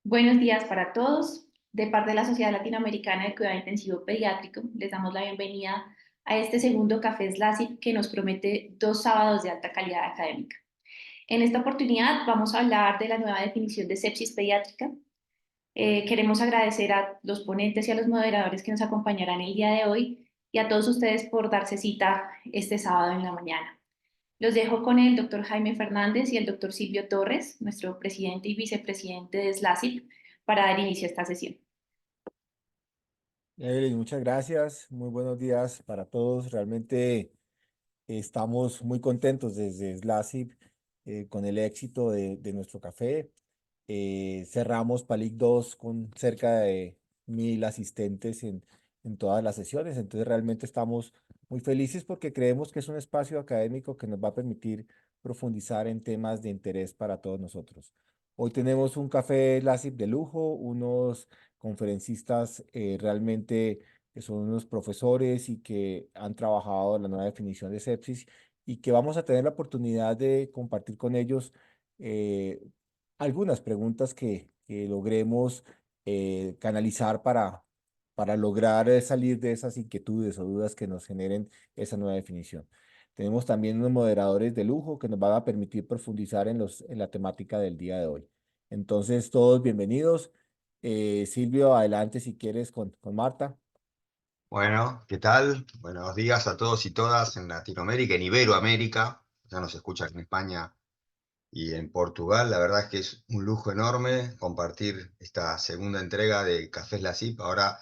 Buenos días para todos. De parte de la Sociedad Latinoamericana de Cuidado Intensivo Pediátrico, les damos la bienvenida a este segundo Café SLACIP que nos promete 2 sábados de alta calidad académica. En esta oportunidad vamos a hablar de la nueva definición de sepsis pediátrica. Queremos agradecer a los ponentes y a los moderadores que nos acompañarán el día de hoy y a todos ustedes por darse cita este sábado en la mañana. Los dejo con el doctor Jaime Fernández y el doctor Silvio Torres, nuestro presidente y vicepresidente de SLACIP, para dar inicio a esta sesión. Evelyn, muchas gracias. Muy buenos días para todos. Realmente estamos muy contentos desde SLACIP con el éxito de nuestro café. Cerramos PALIC 2 con cerca de 1.000 asistentes en todas las sesiones. Entonces realmente estamos muy felices porque creemos que es un espacio académico que nos va a permitir profundizar en temas de interés para todos nosotros. Hoy tenemos un café LACIP de lujo, unos conferencistas realmente que son unos profesores y que han trabajado en la nueva definición de sepsis y que vamos a tener la oportunidad de compartir con ellos eh, algunas preguntas que logremos canalizar para lograr salir de esas inquietudes o dudas que nos generen esa nueva definición. Tenemos también unos moderadores de lujo que nos van a permitir profundizar en la temática del día de hoy. Entonces, todos bienvenidos. Silvio, adelante si quieres con Marta. Bueno, ¿qué tal? Buenos días a todos y todas en Latinoamérica, en Iberoamérica. Ya nos escuchan en España y en Portugal. La verdad es que es un lujo enorme compartir esta segunda entrega de Cafés La Cip. Ahora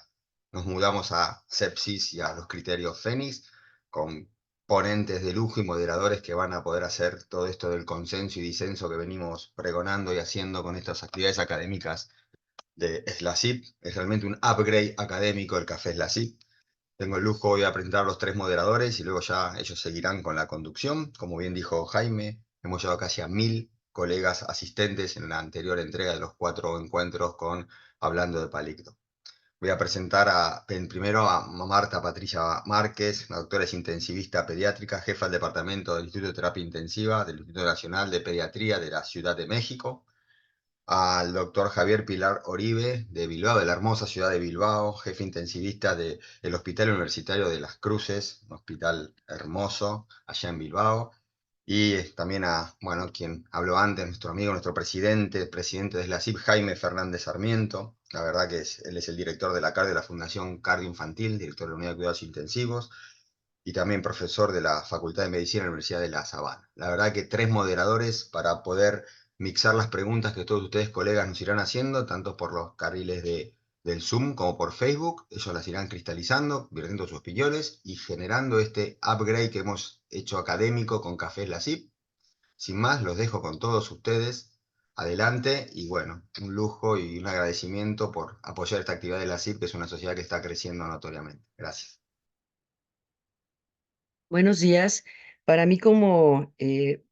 nos mudamos a Sepsis y a los criterios Fénix, con ponentes de lujo y moderadores que van a poder hacer todo esto del consenso y disenso que venimos pregonando y haciendo con estas actividades académicas de SLACIP. Es realmente un upgrade académico el Café SLACIP. Tengo el lujo hoy de presentar a los tres moderadores y luego ya ellos seguirán con la conducción. Como bien dijo Jaime, hemos llevado casi a 1.000 colegas asistentes en la anterior entrega de los 4 encuentros con Hablando de Palícto. Voy a presentar primero a Marta Patricia Márquez, la doctora es intensivista pediátrica, jefa del departamento del Instituto de Terapia Intensiva del Instituto Nacional de Pediatría de la Ciudad de México, al doctor Javier Pilar Oribe de Bilbao, de la hermosa ciudad de Bilbao, jefe intensivista del Hospital Universitario de las Cruces, un hospital hermoso allá en Bilbao, y también bueno, quien habló antes, nuestro amigo, nuestro presidente de la CIP, Jaime Fernández Sarmiento. La verdad que él es el director de la CAR de la Fundación Cardio Infantil, director de la Unidad de Cuidados Intensivos, y también profesor de la Facultad de Medicina de la Universidad de La Sabana. La verdad que tres moderadores para poder mixar las preguntas que todos ustedes, colegas, nos irán haciendo, tanto por los carriles del Zoom como por Facebook. Ellos las irán cristalizando, vertiendo sus opiniones y generando este upgrade que hemos hecho académico con Cafés La Cip. Sin más, los dejo con todos ustedes. Adelante y bueno, un lujo y un agradecimiento por apoyar esta actividad de la CIP, que es una sociedad que está creciendo notoriamente. Gracias. Buenos días. Para mí como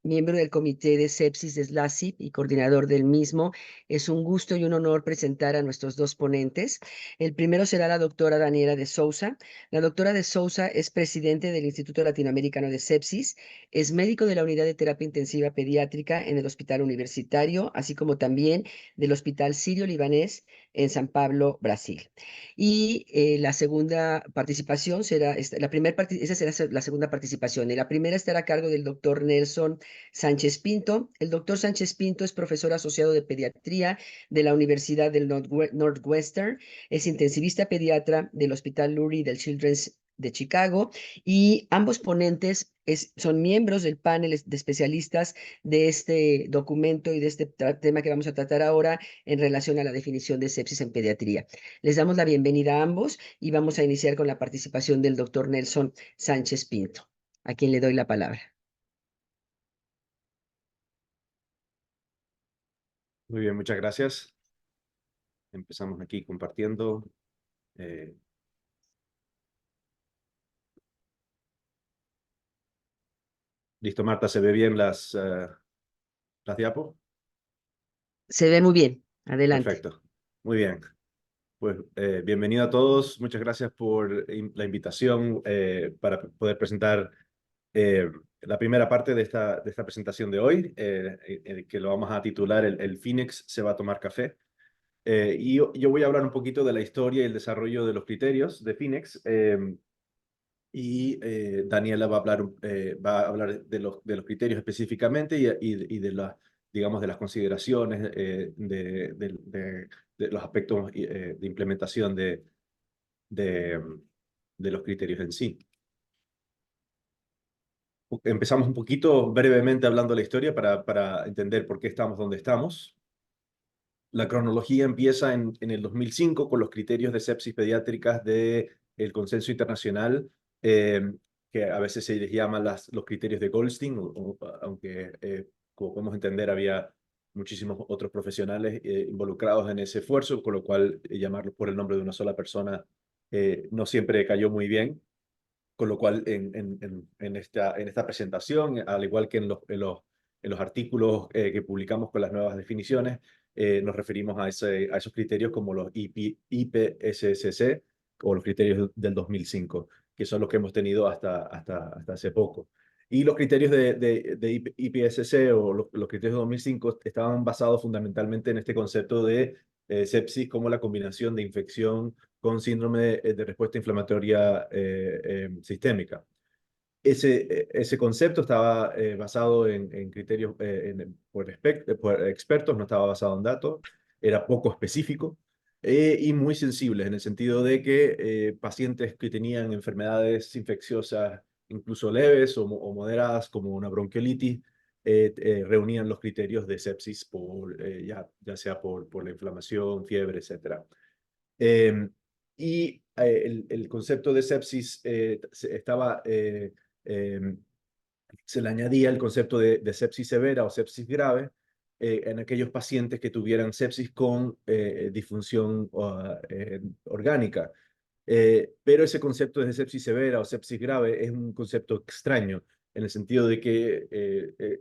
miembro del comité de sepsis de SLACIP y coordinador del mismo, es un gusto y un honor presentar a nuestros dos ponentes. El primero será la doctora Daniela de Sousa. La doctora de Sousa es presidente del Instituto Latinoamericano de Sepsis, es médico de la Unidad de Terapia Intensiva Pediátrica en el Hospital Universitario, así como también del Hospital Sirio-Libanés en San Pablo, Brasil. Y la segunda participación será, esa será la segunda participación. Y la primera estará a cargo del doctor Nelson Sánchez Pinto. El doctor Sánchez Pinto es profesor asociado de pediatría de la Universidad del Northwestern, es intensivista pediatra del Hospital Lurie del Children's de Chicago, y ambos ponentes son miembros del panel de especialistas de este documento y de este tema que vamos a tratar ahora en relación a la definición de sepsis en pediatría. Les damos la bienvenida a ambos y vamos a iniciar con la participación del doctor Nelson Sánchez Pinto, a quien le doy la palabra. Muy bien, muchas gracias. Empezamos aquí compartiendo. Eh, Listo, Marta, ¿se ve bien las diapos? Se ve muy bien. Adelante. Perfecto. Muy bien. Pues bienvenido a todos. Muchas gracias por la invitación para poder presentar la primera parte de esta presentación de hoy, que lo vamos a titular el Phoenix se va a tomar café. Y yo voy a hablar un poquito de la historia y el desarrollo de los criterios de Phoenix. Daniela va a hablar de los criterios específicamente y de digamos, de las consideraciones de los aspectos de implementación de, de los criterios en sí. Empezamos un poquito brevemente hablando de la historia para entender por qué estamos donde estamos. La cronología empieza en el 2005 con los criterios de sepsis pediátricas del Consenso Internacional, que a veces se les llama los criterios de Goldstein, aunque como podemos entender había muchísimos otros profesionales involucrados en ese esfuerzo, con lo cual llamarlos por el nombre de una sola persona no siempre cayó muy bien. Con lo cual, en esta presentación, al igual que en los artículos que publicamos con las nuevas definiciones, nos referimos a esos criterios como los IPSSC o los criterios del 2005, que son los que hemos tenido hasta hace poco. Y los criterios de IPSC o los criterios de 2005 estaban basados fundamentalmente en este concepto de sepsis como la combinación de infección con síndrome de respuesta inflamatoria sistémica. Ese concepto estaba basado en criterios por expertos, no estaba basado en datos, era poco específico y muy sensible en el sentido de que pacientes que tenían enfermedades infecciosas incluso leves o moderadas como una bronquiolitis reunían los criterios de sepsis ya sea por la inflamación, fiebre, etc. El concepto de sepsis se le añadía el concepto de sepsis severa o sepsis grave en aquellos pacientes que tuvieran sepsis con disfunción orgánica. Pero ese concepto de sepsis severa o sepsis grave es un concepto extraño, en el sentido de que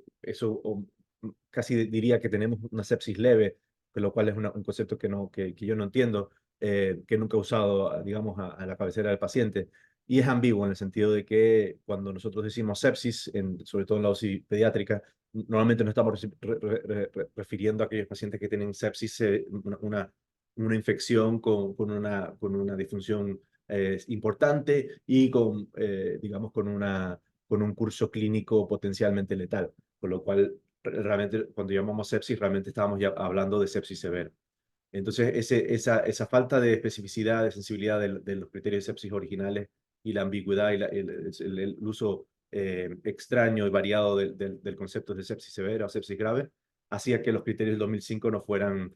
casi diría que tenemos una sepsis leve, con lo cual es un concepto que yo no entiendo, que nunca he usado, digamos, a la cabecera del paciente. Y es ambiguo en el sentido de que cuando nosotros decimos sepsis, sobre todo en la UCI pediátrica, normalmente no estamos refiriendo a aquellos pacientes que tienen sepsis, una infección con una disfunción importante y digamos, con un curso clínico potencialmente letal. Con lo cual, realmente, cuando llamamos sepsis, realmente estábamos ya hablando de sepsis severa. Entonces, esa falta de especificidad, de sensibilidad de los criterios de sepsis originales y la ambigüedad y el uso extraño y variado del concepto de sepsis severa o sepsis grave, hacía que los criterios del 2005 no fueran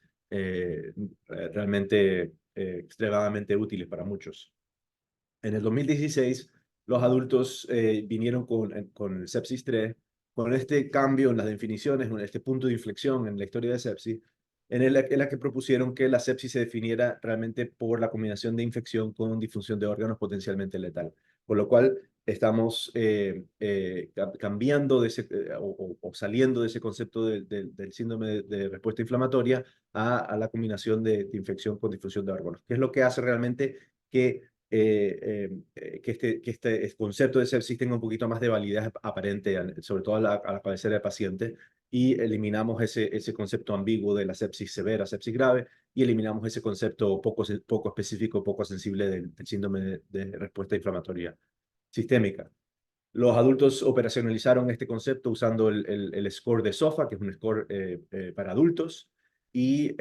realmente extremadamente útiles para muchos. En el 2016, los adultos vinieron con el sepsis 3, con este cambio en las definiciones, con este punto de inflexión en la historia de sepsis, en la que propusieron que la sepsis se definiera realmente por la combinación de infección con disfunción de órganos potencialmente letal. Por lo cual estamos cambiando o saliendo de ese concepto del síndrome de respuesta inflamatoria a la combinación de infección con disfunción de órganos, que es lo que hace realmente que este concepto de sepsis tenga un poquito más de validez aparente, sobre todo a la cabecera del paciente, y eliminamos ese concepto ambiguo de la sepsis severa, sepsis grave, y eliminamos ese concepto poco específico, poco sensible del síndrome de respuesta inflamatoria sistémica. Los adultos operacionalizaron este concepto usando el score de SOFA, que es un score para adultos, y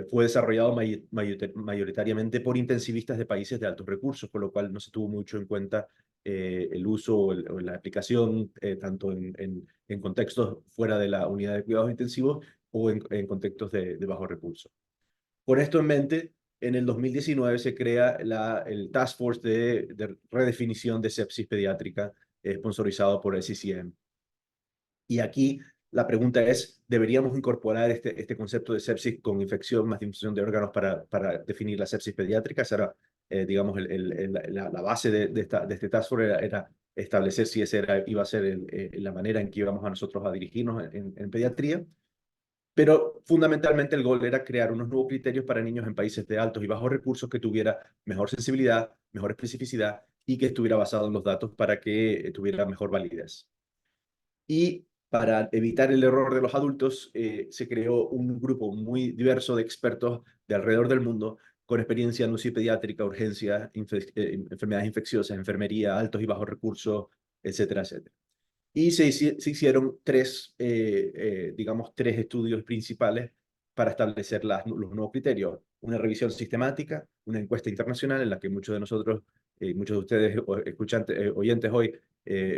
fue desarrollado mayoritariamente por intensivistas de países de altos recursos, por lo cual no se tuvo mucho en cuenta el uso o la aplicación tanto en contextos fuera de la unidad de cuidados intensivos o en contextos de bajos recursos. Con esto en mente, en el 2019 se crea el Task Force de redefinición de sepsis pediátrica, sponsorizado por el CCM. Y aquí la pregunta es, ¿deberíamos incorporar este concepto de sepsis con infección más disfunción de órganos para definir la sepsis pediátrica? Esa era, digamos, la base de este Task Force era establecer si esa iba a ser la manera en que íbamos a nosotros a dirigirnos en pediatría. Pero fundamentalmente el gol era crear unos nuevos criterios para niños en países de altos y bajos recursos que tuviera mejor sensibilidad, mejor especificidad y que estuviera basado en los datos para que tuviera mejor validez. Y Para evitar el error de los adultos, se creó un grupo muy diverso de expertos de alrededor del mundo con experiencia en UCI pediátrica, urgencias, enfermedades infecciosas, enfermería, altos y bajos recursos, etcétera, etcétera. Y se hicieron digamos, tres estudios principales para establecer los nuevos criterios. Una revisión sistemática, una encuesta internacional en la que muchos de nosotros, muchos de ustedes escuchantes, oyentes hoy,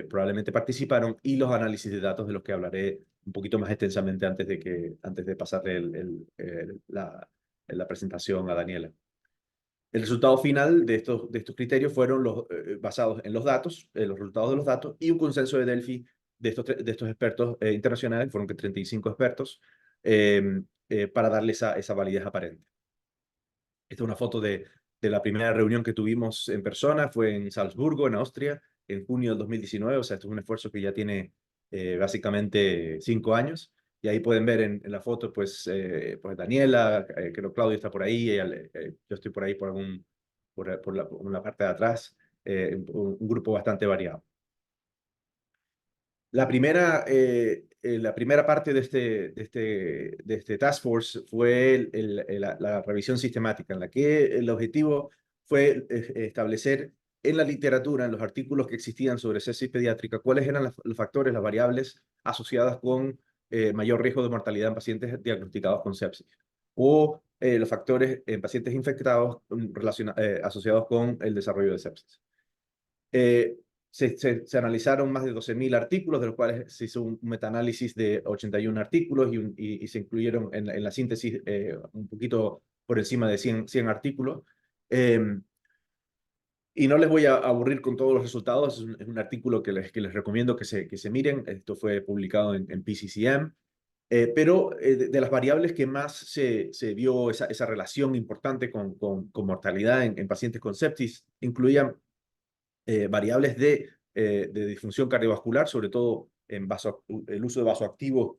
probablemente participaron, y los análisis de datos de los que hablaré un poquito más extensamente antes de pasarle la presentación a Daniela. El resultado final de estos criterios fueron basados en los datos, los resultados de los datos, y un consenso de Delphi de estos expertos internacionales, fueron 35 expertos, para darle esa validez aparente. Esta es una foto de la primera reunión que tuvimos en persona, fue en Salzburgo, en Austria, en junio del 2019, o sea, esto es un esfuerzo que ya tiene básicamente 5 años. Y ahí pueden ver en la foto, pues Daniela, creo que Claudio está por ahí, yo estoy por ahí por la parte de atrás, un grupo bastante variado. La primera parte de este Task Force fue la revisión sistemática, en la que el objetivo fue establecer en la literatura, en los artículos que existían sobre sepsis pediátrica, cuáles eran los factores, las variables asociadas con mayor riesgo de mortalidad en pacientes diagnosticados con sepsis, o los factores en pacientes infectados asociados con el desarrollo de sepsis. Se analizaron más de 12.000 artículos, de los cuales se hizo un metaanálisis de 81 artículos y se incluyeron en la síntesis un poquito por encima de 100 artículos. Y no les voy a aburrir con todos los resultados, es un artículo que les recomiendo que se miren. Esto fue publicado en PCCM. Pero de las variables que más se vio esa relación importante con mortalidad en pacientes con sepsis, incluían variables de disfunción cardiovascular, sobre todo en el uso de vasoactivos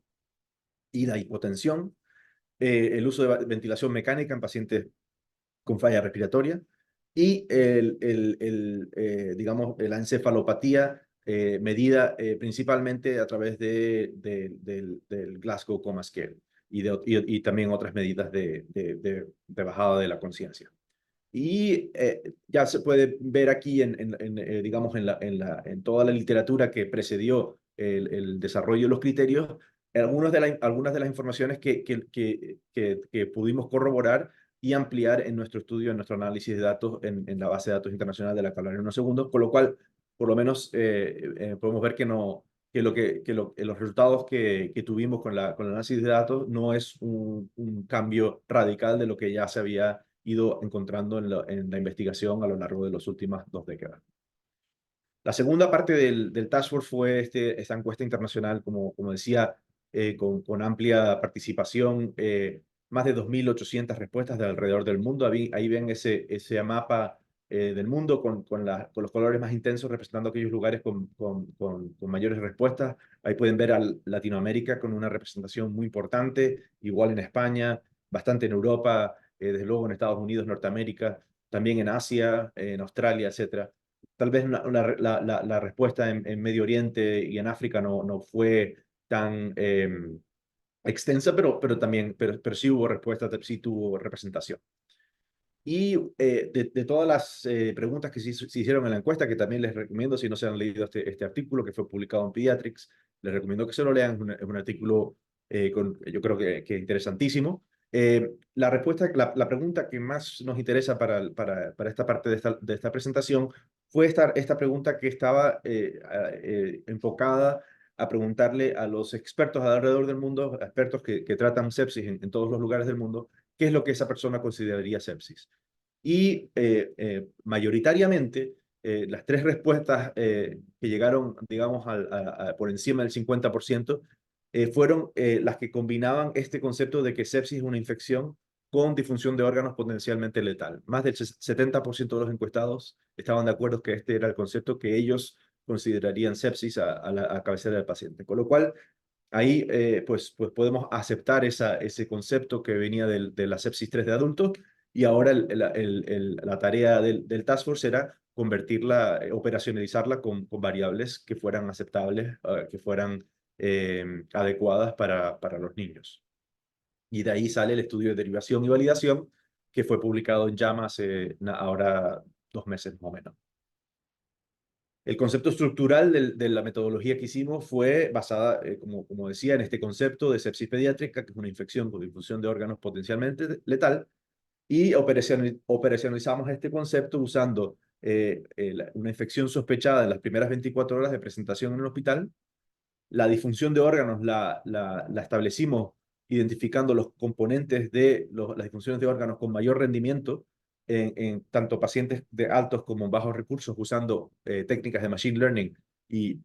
y la hipotensión, el uso de ventilación mecánica en pacientes con falla respiratoria, y digamos, la encefalopatía medida principalmente a través del Glasgow Coma Scale y también otras medidas de bajada de la conciencia. Y ya se puede ver aquí, digamos, en toda la literatura que precedió el desarrollo de los criterios, algunas de las informaciones que pudimos corroborar y ampliar en nuestro estudio, en nuestro análisis de datos, en la base de datos internacional de la que hablaré en unos segundos, con lo cual, por lo menos, podemos ver los resultados que tuvimos con el análisis de datos no es un cambio radical de lo que ya se había ido encontrando en la investigación a lo largo de las últimas 2 décadas. La segunda parte del Task Force fue esta encuesta internacional, como decía, con amplia participación, más de 2.800 respuestas de alrededor del mundo. Ahí ven ese mapa del mundo con los colores más intensos representando aquellos lugares con mayores respuestas. Ahí pueden ver a Latinoamérica con una representación muy importante, igual en España, bastante en Europa, desde luego en Estados Unidos, Norteamérica, también en Asia, en Australia, etcétera. Tal vez la respuesta en Medio Oriente y en África no fue tan extensa, pero sí hubo respuesta, sí tuvo representación. Y de todas las preguntas que se hicieron en la encuesta, que también les recomiendo, si no se han leído este artículo que fue publicado en Pediatrics, les recomiendo que se lo lean, es un artículo yo creo que interesantísimo. La pregunta que más nos interesa para esta parte de esta presentación fue esta pregunta que estaba enfocada a preguntarle a los expertos alrededor del mundo, expertos que tratan sepsis en todos los lugares del mundo, qué es lo que esa persona consideraría sepsis. Y mayoritariamente, las 3 respuestas que llegaron, digamos, por encima del 50%, fueron las que combinaban este concepto de que sepsis es una infección con disfunción de órganos potencialmente letal. Más del 70% de los encuestados estaban de acuerdo que este era el concepto que ellos considerarían sepsis a la cabecera del paciente. Con lo cual, ahí pues podemos aceptar ese concepto que venía de la sepsis 3 de adultos, y ahora la tarea del Task Force era convertirla, operacionalizarla con variables que fueran aceptables, que fueran adecuadas para los niños. Y de ahí sale el estudio de derivación y validación, que fue publicado en JAMA hace ahora 2 meses más o menos. El concepto estructural de la metodología que hicimos fue basada, como decía, en este concepto de sepsis pediátrica, que es una infección con difusión de órganos potencialmente letal, y operacionalizamos este concepto usando una infección sospechada en las primeras 24 horas de presentación en el hospital. La disfunción de órganos la establecimos identificando los componentes de las disfunciones de órganos con mayor rendimiento en tanto pacientes de altos como bajos recursos, usando técnicas de machine learning y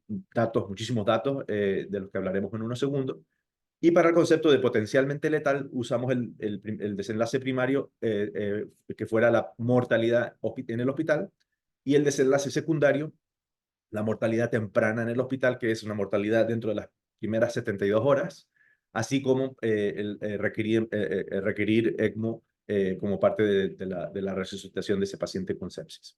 muchísimos datos, de los que hablaremos en unos segundos. Y para el concepto de potencialmente letal, usamos el desenlace primario, que fuera la mortalidad en el hospital, y el desenlace secundario, la mortalidad temprana en el hospital, que es una mortalidad dentro de las primeras 72 horas, así como requerir ECMO como parte de la resucitación de ese paciente con sepsis.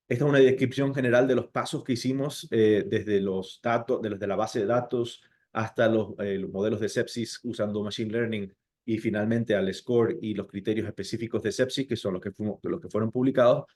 Esta es una descripción general de los pasos que hicimos, desde los datos, desde la base de datos hasta los modelos de sepsis usando Machine Learning, y finalmente al score y los criterios específicos de sepsis, que son los que fueron publicados.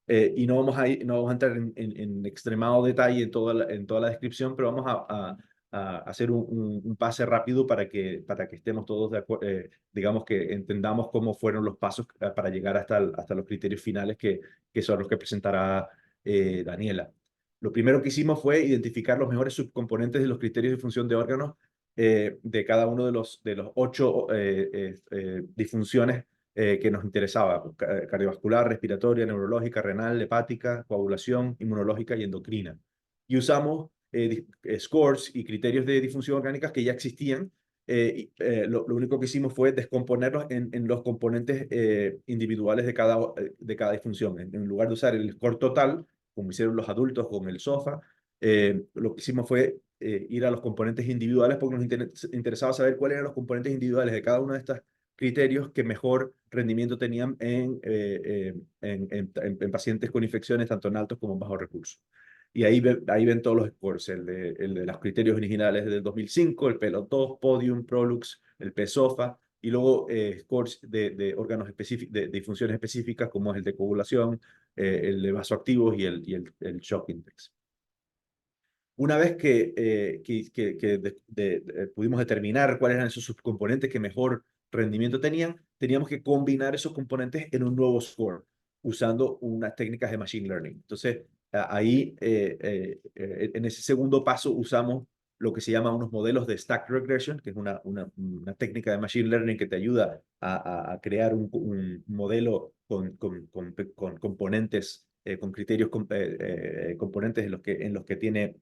Y no vamos a entrar en extremado detalle en toda la descripción, pero vamos a hacer un pase rápido para que estemos todos de acuerdo, digamos que entendamos cómo fueron los pasos para llegar hasta los criterios finales que son los que presentará Daniela. Lo primero que hicimos fue identificar los mejores subcomponentes de los criterios de función de órganos, de cada uno de los 8 disfunciones que nos interesaba: cardiovascular, respiratoria, neurológica, renal, hepática, coagulación, inmunológica y endocrina. Y usamos scores y criterios de disfunción orgánicas que ya existían. Lo único que hicimos fue descomponerlos en los componentes individuales de cada disfunción. En lugar de usar el score total, como hicieron los adultos con el SOFA, lo que hicimos fue ir a los componentes individuales, porque nos interesaba saber cuáles eran los componentes individuales de cada uno de estos criterios que mejor rendimiento tenían en pacientes con infecciones tanto en altos como en bajos recursos. Y ahí ven todos los scores: el de los criterios originales del 2005, el PLO2, Podium, Prolux, el PSOFA, y luego scores de órganos específicos, de disfunciones específicas, como es el de coagulación, el de vasoactivos y el shock index. Una vez que pudimos determinar cuáles eran esos subcomponentes que mejor rendimiento tenían, teníamos que combinar esos componentes en un nuevo score usando unas técnicas de machine learning. Entonces, ahí, en ese segundo paso, usamos lo que se llama unos modelos de stack regression, que es una técnica de machine learning que te ayuda a crear un modelo con componentes, con criterios componentes en los que tiene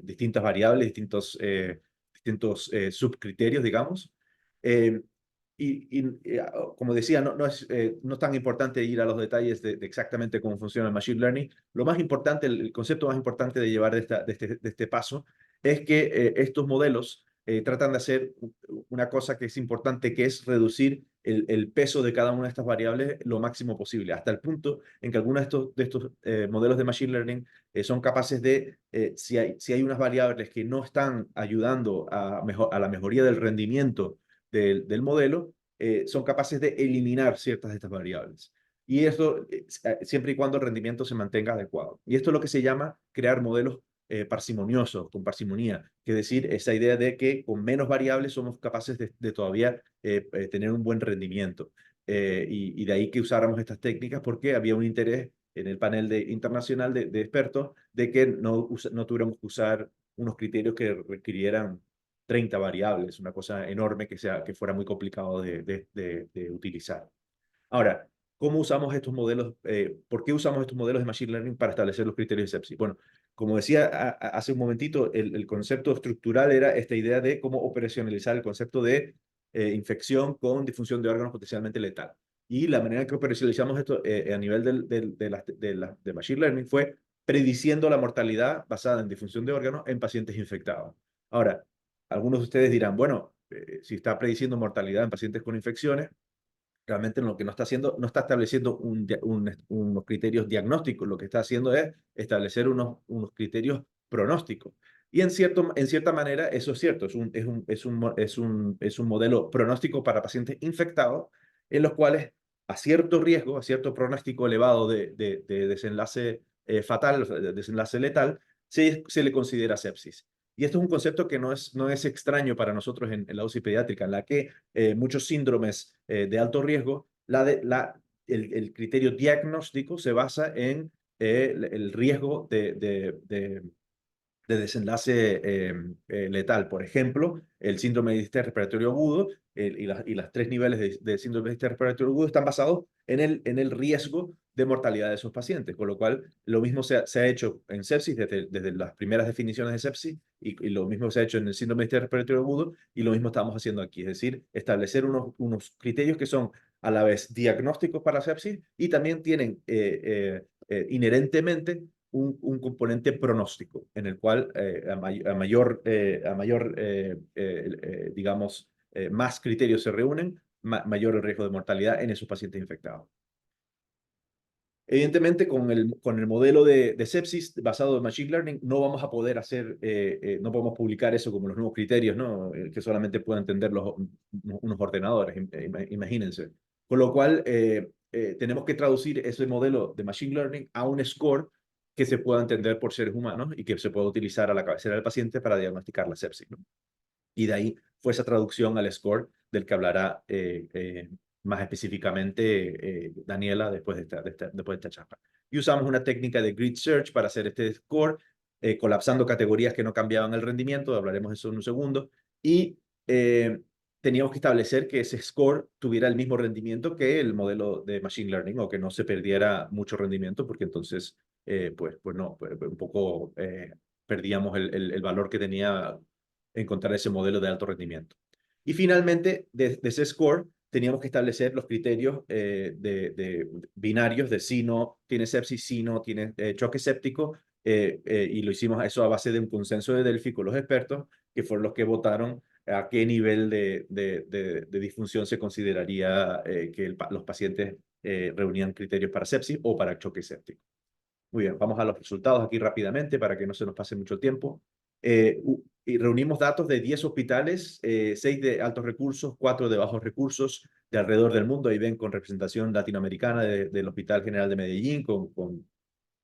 distintas variables, distintos subcriterios, digamos. Como decía, no es tan importante ir a los detalles de exactamente cómo funciona el Machine Learning. Lo más importante, el concepto más importante de llevar de este paso, es que estos modelos tratan de hacer una cosa que es importante, que es reducir el peso de cada una de estas variables lo máximo posible, hasta el punto en que algunos de estos modelos de Machine Learning son capaces de, si hay unas variables que no están ayudando a la mejoría del rendimiento del modelo, son capaces de eliminar ciertas de estas variables. Y esto siempre y cuando el rendimiento se mantenga adecuado. Y esto es lo que se llama crear modelos parsimoniosos, con parsimonía, que es decir, esa idea de que con menos variables somos capaces de todavía tener un buen rendimiento. Y de ahí que usáramos estas técnicas, porque había un interés en el panel internacional de expertos de que no tuviéramos que usar unos criterios que requirieran 30 variables, una cosa enorme que fuera muy complicado de utilizar. Ahora, ¿cómo usamos estos modelos? ¿Por qué usamos estos modelos de Machine Learning para establecer los criterios de sepsis? Bueno, como decía hace un momentito, el concepto estructural era esta idea de cómo operacionalizar el concepto de infección con disfunción de órganos potencialmente letal. Y la manera en que operacionalizamos esto a nivel de Machine Learning fue prediciendo la mortalidad basada en disfunción de órganos en pacientes infectados. Ahora, algunos de ustedes dirán, bueno, si está prediciendo mortalidad en pacientes con infecciones, realmente lo que no está haciendo, no está estableciendo unos criterios diagnósticos, lo que está haciendo es establecer unos criterios pronósticos. Y en cierta manera eso es cierto, es un modelo pronóstico para pacientes infectados en los cuales a cierto riesgo, a cierto pronóstico elevado de desenlace fatal, o sea, de desenlace letal, se le considera sepsis. Y esto es un concepto que no es extraño para nosotros en la UCI pediátrica, en la que muchos síndromes de alto riesgo, el criterio diagnóstico se basa en el riesgo de desenlace letal. Por ejemplo, el síndrome de distrés respiratorio agudo y las 3 niveles de síndrome de distrés respiratorio agudo están basados en el riesgo de mortalidad de esos pacientes, con lo cual lo mismo se ha hecho en sepsis desde las primeras definiciones de sepsis y lo mismo se ha hecho en el síndrome de distrés respiratorio agudo y lo mismo estamos haciendo aquí, es decir, establecer unos criterios que son a la vez diagnósticos para sepsis y también tienen inherentemente un componente pronóstico, en el cual digamos, más criterios se reúnen, mayor el riesgo de mortalidad en esos pacientes infectados. Evidentemente, con el modelo de sepsis basado en Machine Learning, no vamos a poder no podemos publicar eso como los nuevos criterios, ¿no? Que solamente puedan entender unos ordenadores, imagínense. Con lo cual, tenemos que traducir ese modelo de Machine Learning a un score que se pueda entender por seres humanos y que se pueda utilizar a la cabecera del paciente para diagnosticar la sepsis, ¿no? Y de ahí fue esa traducción al score del que hablará más específicamente Daniela después de esta charla. Y usamos una técnica de grid search para hacer este score, colapsando categorías que no cambiaban el rendimiento, hablaremos de eso en un segundo, y teníamos que establecer que ese score tuviera el mismo rendimiento que el modelo de Machine Learning o que no se perdiera mucho rendimiento, porque entonces, pues no, un poco perdíamos el valor que tenía encontrar ese modelo de alto rendimiento. Y finalmente, de ese score, teníamos que establecer los criterios de binarios de si no tiene sepsis, si no tiene choque séptico, y lo hicimos eso a base de un consenso de Delphi con los expertos, que fueron los que votaron a qué nivel de disfunción se consideraría que los pacientes reunían criterios para sepsis o para choque séptico. Muy bien, vamos a los resultados aquí rápidamente para que no se nos pase mucho tiempo. Y reunimos datos de 10 hospitales, 6 de altos recursos, 4 de bajos recursos de alrededor del mundo. Ahí ven con representación latinoamericana del Hospital General de Medellín, con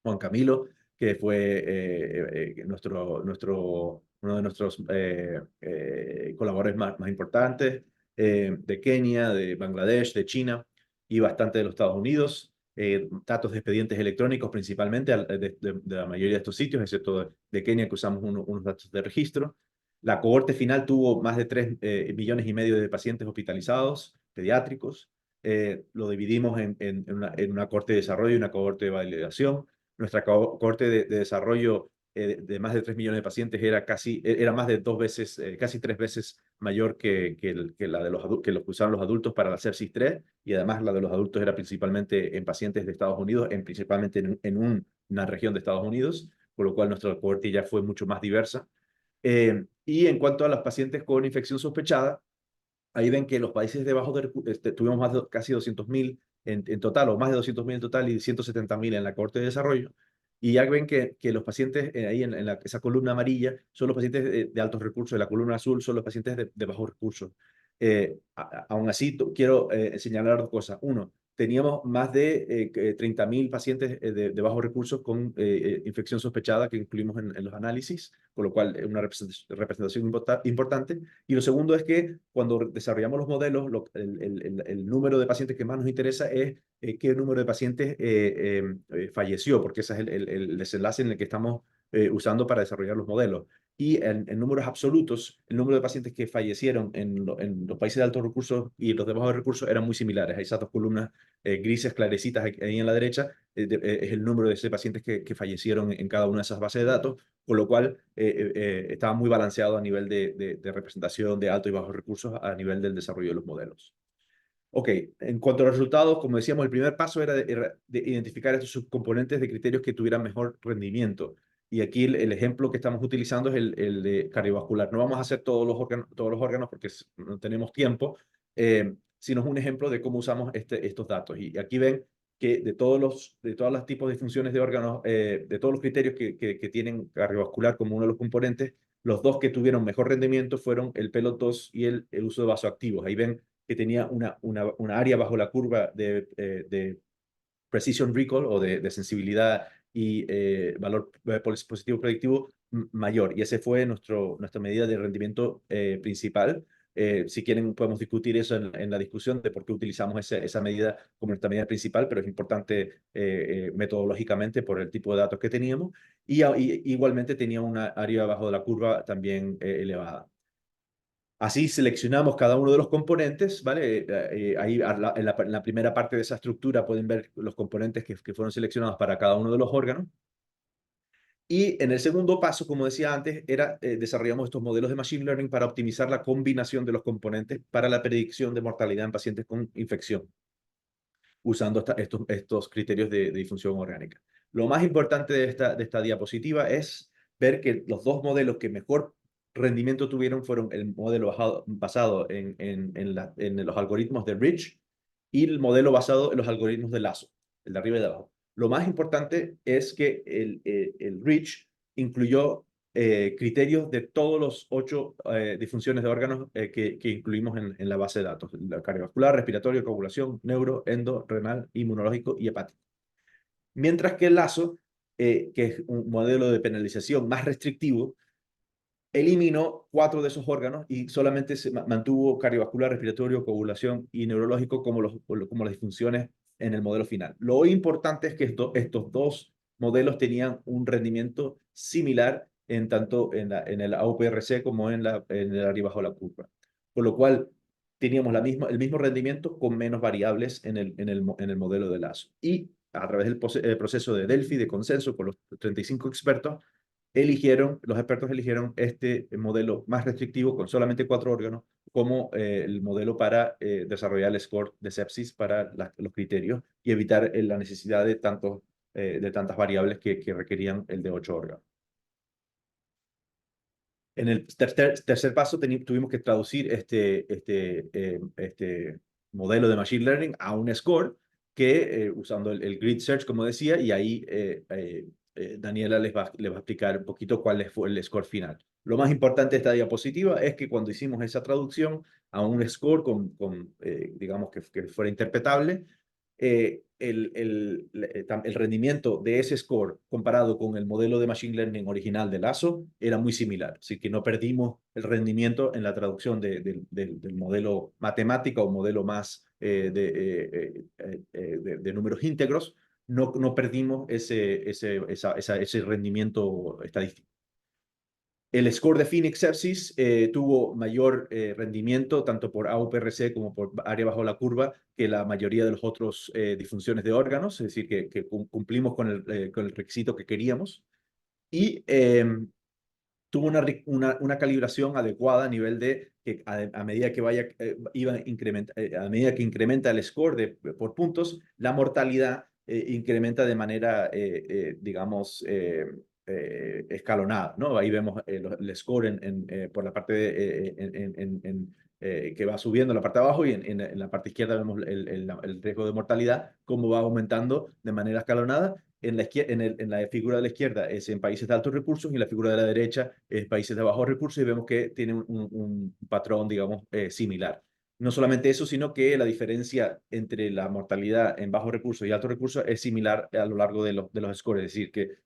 Juan Camilo, que fue uno de nuestros colaboradores más importantes, de Kenia, de Bangladesh, de China y bastante de los Estados Unidos. Datos de expedientes electrónicos principalmente de la mayoría de estos sitios, excepto de Kenia, que usamos unos datos de registro. La cohorte final tuvo más de 3,5 millones de pacientes hospitalizados, pediátricos. Lo dividimos en una cohorte de desarrollo y una cohorte de validación. Nuestra cohorte de desarrollo de más de 3 millones de pacientes era más de 2 veces, casi 3 veces mayor que la de los que usaban los adultos para la sepsis 3, y además la de los adultos era principalmente en pacientes de Estados Unidos, principalmente en una región de Estados Unidos, por lo cual nuestra cohorte ya fue mucho más diversa. Y en cuanto a los pacientes con infección sospechada, ahí ven que los países de bajo tuvimos casi 200.000 en total, o más de 200.000 en total, y 170.000 en la cohorte de desarrollo. Y ya ven que los pacientes ahí en esa columna amarilla son los pacientes de altos recursos, en la columna azul son los pacientes de bajos recursos. Aún así, quiero señalar dos cosas. Uno, teníamos más de 30.000 pacientes de bajos recursos con infección sospechada que incluimos en los análisis, con lo cual es una representación importante. Y lo segundo es que cuando desarrollamos los modelos, el número de pacientes que más nos interesa es qué número de pacientes falleció, porque ese es el desenlace en el que estamos usando para desarrollar los modelos. Y en números absolutos, el número de pacientes que fallecieron en los países de altos recursos y los de bajos recursos eran muy similares. Hay esas dos columnas grises clarecitas ahí en la derecha, es el número de pacientes que fallecieron en cada una de esas bases de datos, con lo cual estaba muy balanceado a nivel de representación de altos y bajos recursos a nivel del desarrollo de los modelos. Ok, en cuanto a los resultados, como decíamos, el primer paso era de identificar estos subcomponentes de criterios que tuvieran mejor rendimiento. Y aquí el ejemplo que estamos utilizando es el de cardiovascular. No vamos a hacer todos los órganos porque no tenemos tiempo, sino es un ejemplo de cómo usamos estos datos. Y aquí ven que de todos los tipos de funciones de órganos, de todos los criterios que tienen cardiovascular como uno de los componentes, los dos que tuvieron mejor rendimiento fueron el PLO2 y el uso de vasoactivos. Ahí ven que tenía una área bajo la curva de precision recall o de sensibilidad y valor positivo predictivo mayor. Y ese fue nuestra medida de rendimiento principal. Si quieren, podemos discutir eso en la discusión de por qué utilizamos esa medida como nuestra medida principal, pero es importante metodológicamente por el tipo de datos que teníamos. Y igualmente tenía una área abajo de la curva también elevada. Así seleccionamos cada uno de los componentes, ¿vale? Ahí en la primera parte de esa estructura pueden ver los componentes que fueron seleccionados para cada uno de los órganos. Y en el segundo paso, como decía antes, desarrollamos estos modelos de Machine Learning para optimizar la combinación de los componentes para la predicción de mortalidad en pacientes con infección, usando estos criterios de disfunción orgánica. Lo más importante de esta diapositiva es ver que los dos modelos que mejor rendimiento tuvieron fueron el modelo basado en los algoritmos de Rich y el modelo basado en los algoritmos de Lasso, el de arriba y de abajo. Lo más importante es que el Rich incluyó criterios de todos los 8 disfunciones de órganos que incluimos en la base de datos: la cardiovascular, respiratorio, coagulación, neuro, endo, renal, inmunológico y hepático. Mientras que el Lasso, que es un modelo de penalización más restrictivo, eliminó 4 de esos órganos y solamente se mantuvo cardiovascular, respiratorio, coagulación y neurológico como las disfunciones en el modelo final. Lo importante es que estos dos modelos tenían un rendimiento similar tanto en el AUPRC como en el área bajo la curva. Con lo cual teníamos el mismo rendimiento con menos variables en el modelo de Lasso. Y a través del proceso de Delphi, de consenso con los 35 expertos, los expertos eligieron este modelo más restrictivo con solamente 4 órganos como el modelo para desarrollar el score de sepsis para los criterios y evitar la necesidad de tantas variables que requerían el de 8 órganos. En el tercer paso tuvimos que traducir este modelo de Machine Learning a un score que, usando el Grid Search, como decía, y ahí Daniela les va a explicar un poquito cuál fue el score final. Lo más importante de esta diapositiva es que cuando hicimos esa traducción a un score digamos que fuera interpretable, el rendimiento de ese score comparado con el modelo de Machine Learning original de Lasso era muy similar. Así que no perdimos el rendimiento en la traducción del modelo matemático o modelo más de números íntegros. No perdimos ese rendimiento estadístico. El score de Phoenix Sepsis tuvo mayor rendimiento tanto por AUPRC como por área bajo la curva que la mayoría de los otros disfunciones de órganos, es decir, que cumplimos con el requisito que queríamos. Y tuvo una calibración adecuada a nivel de que a medida que a medida que incrementa el score por puntos, la mortalidad incrementa de manera, digamos, escalonada, ¿no? Ahí vemos el score por la parte que va subiendo en la parte de abajo y en la parte izquierda vemos el riesgo de mortalidad, cómo va aumentando de manera escalonada. En la figura de la izquierda es en países de altos recursos y en la figura de la derecha es países de bajos recursos y vemos que tiene un patrón, digamos, similar. No solamente eso, sino que la diferencia entre la mortalidad en bajos recursos y altos recursos es similar a lo largo de los scores, es decir, que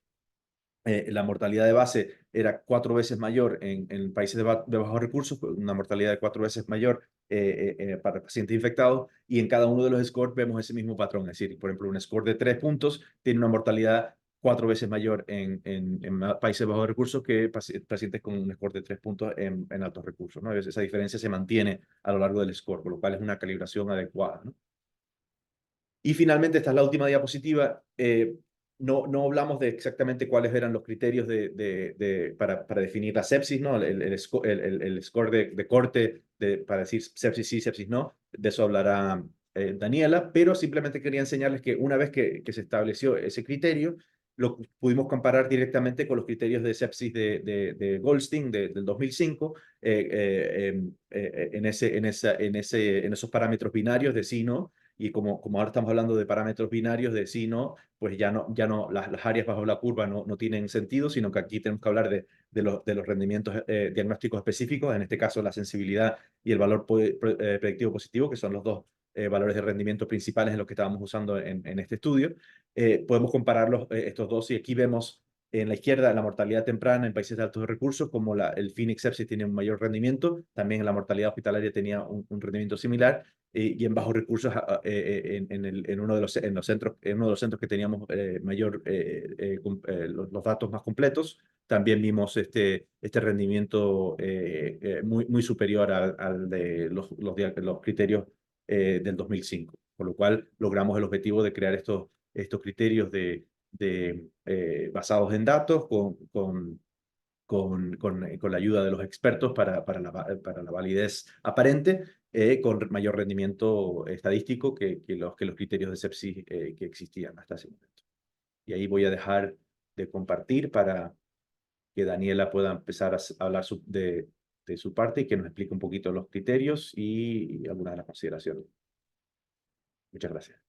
la mortalidad de base era 4 veces mayor en países de bajos recursos, una mortalidad de 4 veces mayor para pacientes infectados, y en cada uno de los scores vemos ese mismo patrón. Es decir, por ejemplo, un score de 3 puntos tiene una mortalidad 4 veces mayor en países de bajos recursos que pacientes con un score de 3 puntos en altos recursos, ¿no? Esa diferencia se mantiene a lo largo del score, por lo cual es una calibración adecuada, ¿no? Y finalmente, esta es la última diapositiva. No hablamos de exactamente cuáles eran los criterios para definir la sepsis, ¿no? El score de corte para decir sepsis sí, sepsis no. De eso hablará Daniela, pero simplemente quería enseñarles que una vez que se estableció ese criterio, lo pudimos comparar directamente con los criterios de sepsis de Goldstein del 2005 en esos parámetros binarios de sí y no, y como ahora estamos hablando de parámetros binarios, de sí, no, pues ya no las áreas bajo la curva no tienen sentido, sino que aquí tenemos que hablar de los rendimientos diagnósticos específicos, en este caso la sensibilidad y el valor predictivo positivo, que son los dos valores de rendimiento principales en los que estábamos usando en este estudio. Podemos compararlos, estos dos, y aquí vemos en la izquierda la mortalidad temprana en países de altos recursos, como el Phoenix Sepsis tiene un mayor rendimiento, también la mortalidad hospitalaria tenía un rendimiento similar, y en bajos recursos, en uno de los centros que teníamos los datos más completos, también vimos este rendimiento muy superior al de los criterios del 2005, por lo cual logramos el objetivo de crear estos criterios basados en datos con la ayuda de los expertos para la validez aparente, con mayor rendimiento estadístico que los criterios de sepsis que existían hasta ese momento. Y ahí voy a dejar de compartir para que Daniela pueda empezar a hablar de su parte y que nos explique un poquito los criterios y algunas de las consideraciones. Muchas gracias.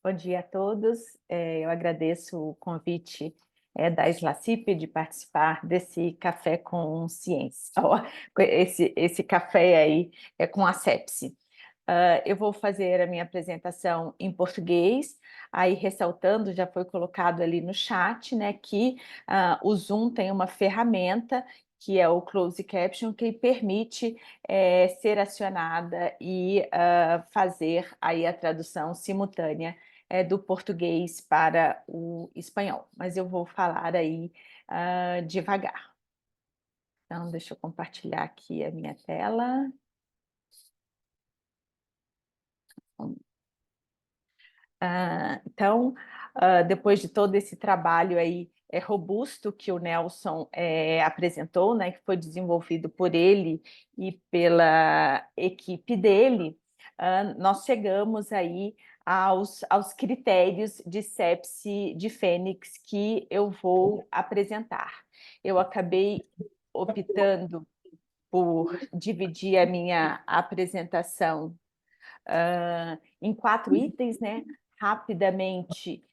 Bom dia a todos. Eu agradeço o convite da SLACIP de participar desse Café com Ciência. Esse café aí é com a sepsi. Eu vou fazer a minha apresentação em português, aí ressaltando, já foi colocado ali no chat, né, que o Zoom tem uma ferramenta que é o Closed Caption, que permite ser acionada e fazer aí a tradução simultânea do português para o espanhol. Mas eu vou falar aí devagar. Então, deixa eu compartilhar aqui a minha tela. Então, depois de todo esse trabalho aí robusto que o Nelson apresentou, né, que foi desenvolvido por ele e pela equipe dele, nós chegamos aí aos critérios de sepsi de Fênix que eu vou apresentar. Eu acabei optando por dividir a minha apresentação em 4 itens, né? Rapidamente,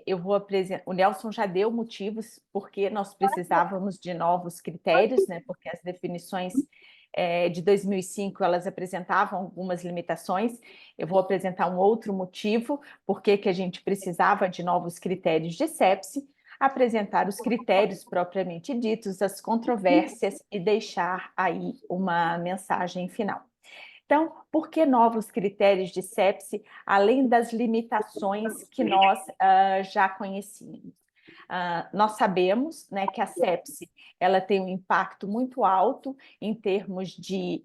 eu vou apresentar. O Nelson já deu motivos porque nós precisávamos de novos critérios, né? Porque as definições de 2005 elas apresentavam algumas limitações. Eu vou apresentar um outro motivo porque que a gente precisava de novos critérios de sepsi, apresentar os critérios propriamente ditos, as controvérsias e deixar aí uma mensagem final. Então, por que novos critérios de sepsi, além das limitações que nós já conhecíamos? Nós sabemos, né, que a sepsi ela tem um impacto muito alto em termos de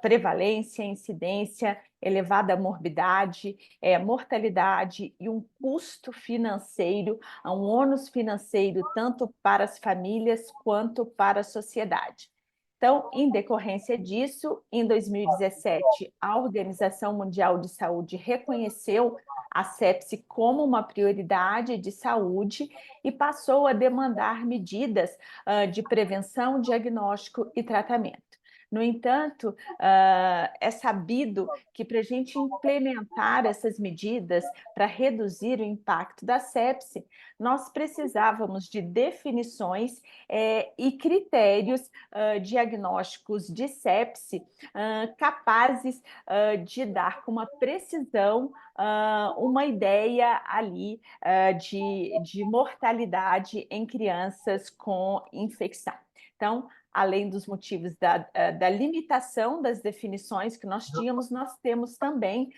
prevalência, incidência, elevada morbidade, mortalidade e um custo financeiro, um ônus financeiro tanto para as famílias quanto para a sociedade. Então, em decorrência disso, em 2017, a Organização Mundial de Saúde reconheceu a sepsi como uma prioridade de saúde e passou a demandar medidas de prevenção, diagnóstico e tratamento. No entanto, é sabido que para a gente implementar essas medidas para reduzir o impacto da sepsi, nós precisávamos de definições e critérios diagnósticos de sepsi capazes de dar com uma precisão uma ideia ali de mortalidade em crianças com infecção. Então, além dos motivos da limitação das definições que nós tínhamos, nós temos também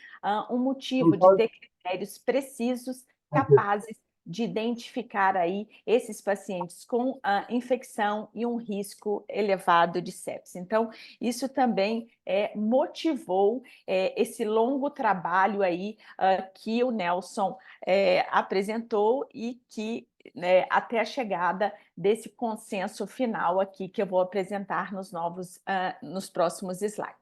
um motivo de ter critérios precisos, capazes de identificar aí esses pacientes com infecção e um risco elevado de sepsi. Então, isso também motivou esse longo trabalho aí que o Nelson apresentou e que até a chegada desse consenso final aqui que eu vou apresentar nos próximos slides.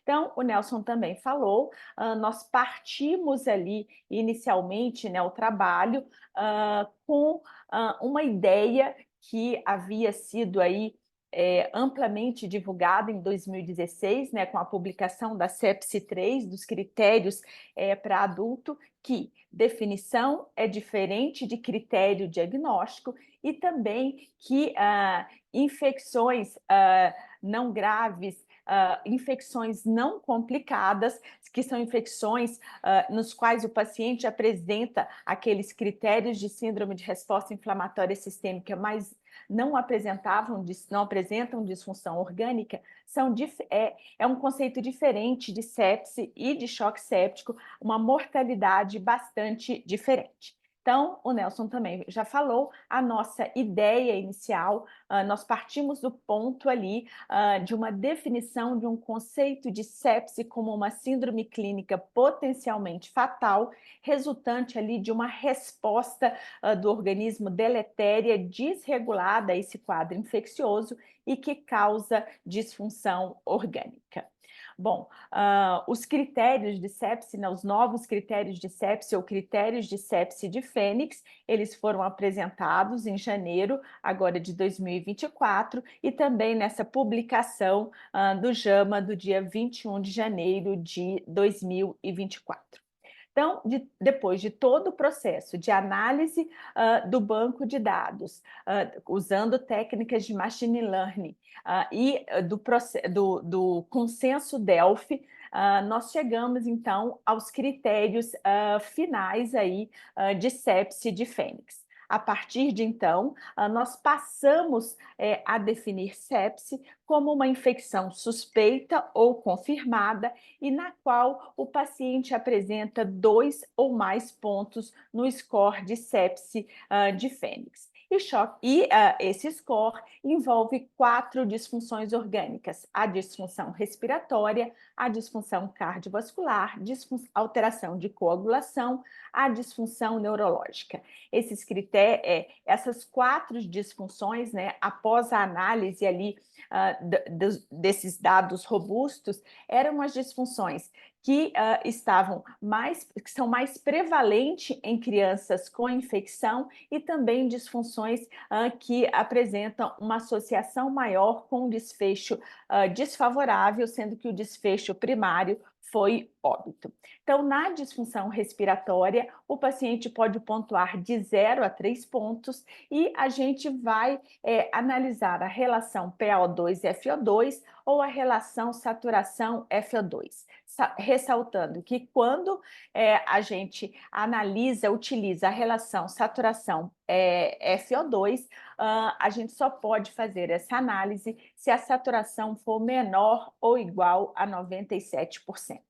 Então, o Nelson também falou, nós partimos ali inicialmente, né, o trabalho com uma ideia que havia sido aí amplamente divulgado em 2016, né, com a publicação da SEPSI-3, dos critérios para adulto, que definição é diferente de critério diagnóstico e também que infecções não graves, infecções não complicadas, que são infecções nos quais o paciente apresenta aqueles critérios de síndrome de resposta inflamatória sistêmica, mas não apresentam disfunção orgânica, é um conceito diferente de sepse e de choque séptico, uma mortalidade bastante diferente. Então, o Nelson também já falou, a nossa ideia inicial, nós partimos do ponto ali de uma definição de um conceito de sepse como uma síndrome clínica potencialmente fatal, resultante ali de uma resposta do organismo deletéria, desregulada a esse quadro infeccioso e que causa disfunção orgânica. Bom, os critérios de sepse, né, os novos critérios de sepse ou critérios de sepse de Fênix, eles foram apresentados em janeiro, agora de 2024, e também nessa publicação do JAMA do dia 21 de janeiro de 2024. Então, depois de todo o processo de análise do banco de dados, usando técnicas de machine learning e do consenso Delphi, nós chegamos, então, aos critérios finais aí, de sepse de Fênix. A partir de então, nós passamos a definir sepse como uma infecção suspeita ou confirmada e na qual o paciente apresenta 2 ou mais pontos no score de sepse de Fênix. Esse score envolve 4 disfunções orgânicas: a disfunção respiratória, a disfunção cardiovascular, alteração de coagulação, a disfunção neurológica. Essas 4 disfunções, né, após a análise ali desses dados robustos, eram as disfunções que são mais prevalentes em crianças com infecção e também disfunções que apresentam uma associação maior com um desfecho desfavorável, sendo que o desfecho primário foi óbito. Então, na disfunção respiratória, o paciente pode pontuar de 0 a 3 pontos e a gente vai analisar a relação PaO2-FO2 ou a relação saturação-FO2, ressaltando que quando a gente utiliza a relação saturação FO2, a gente só pode fazer essa análise se a saturação for menor ou igual a 97%.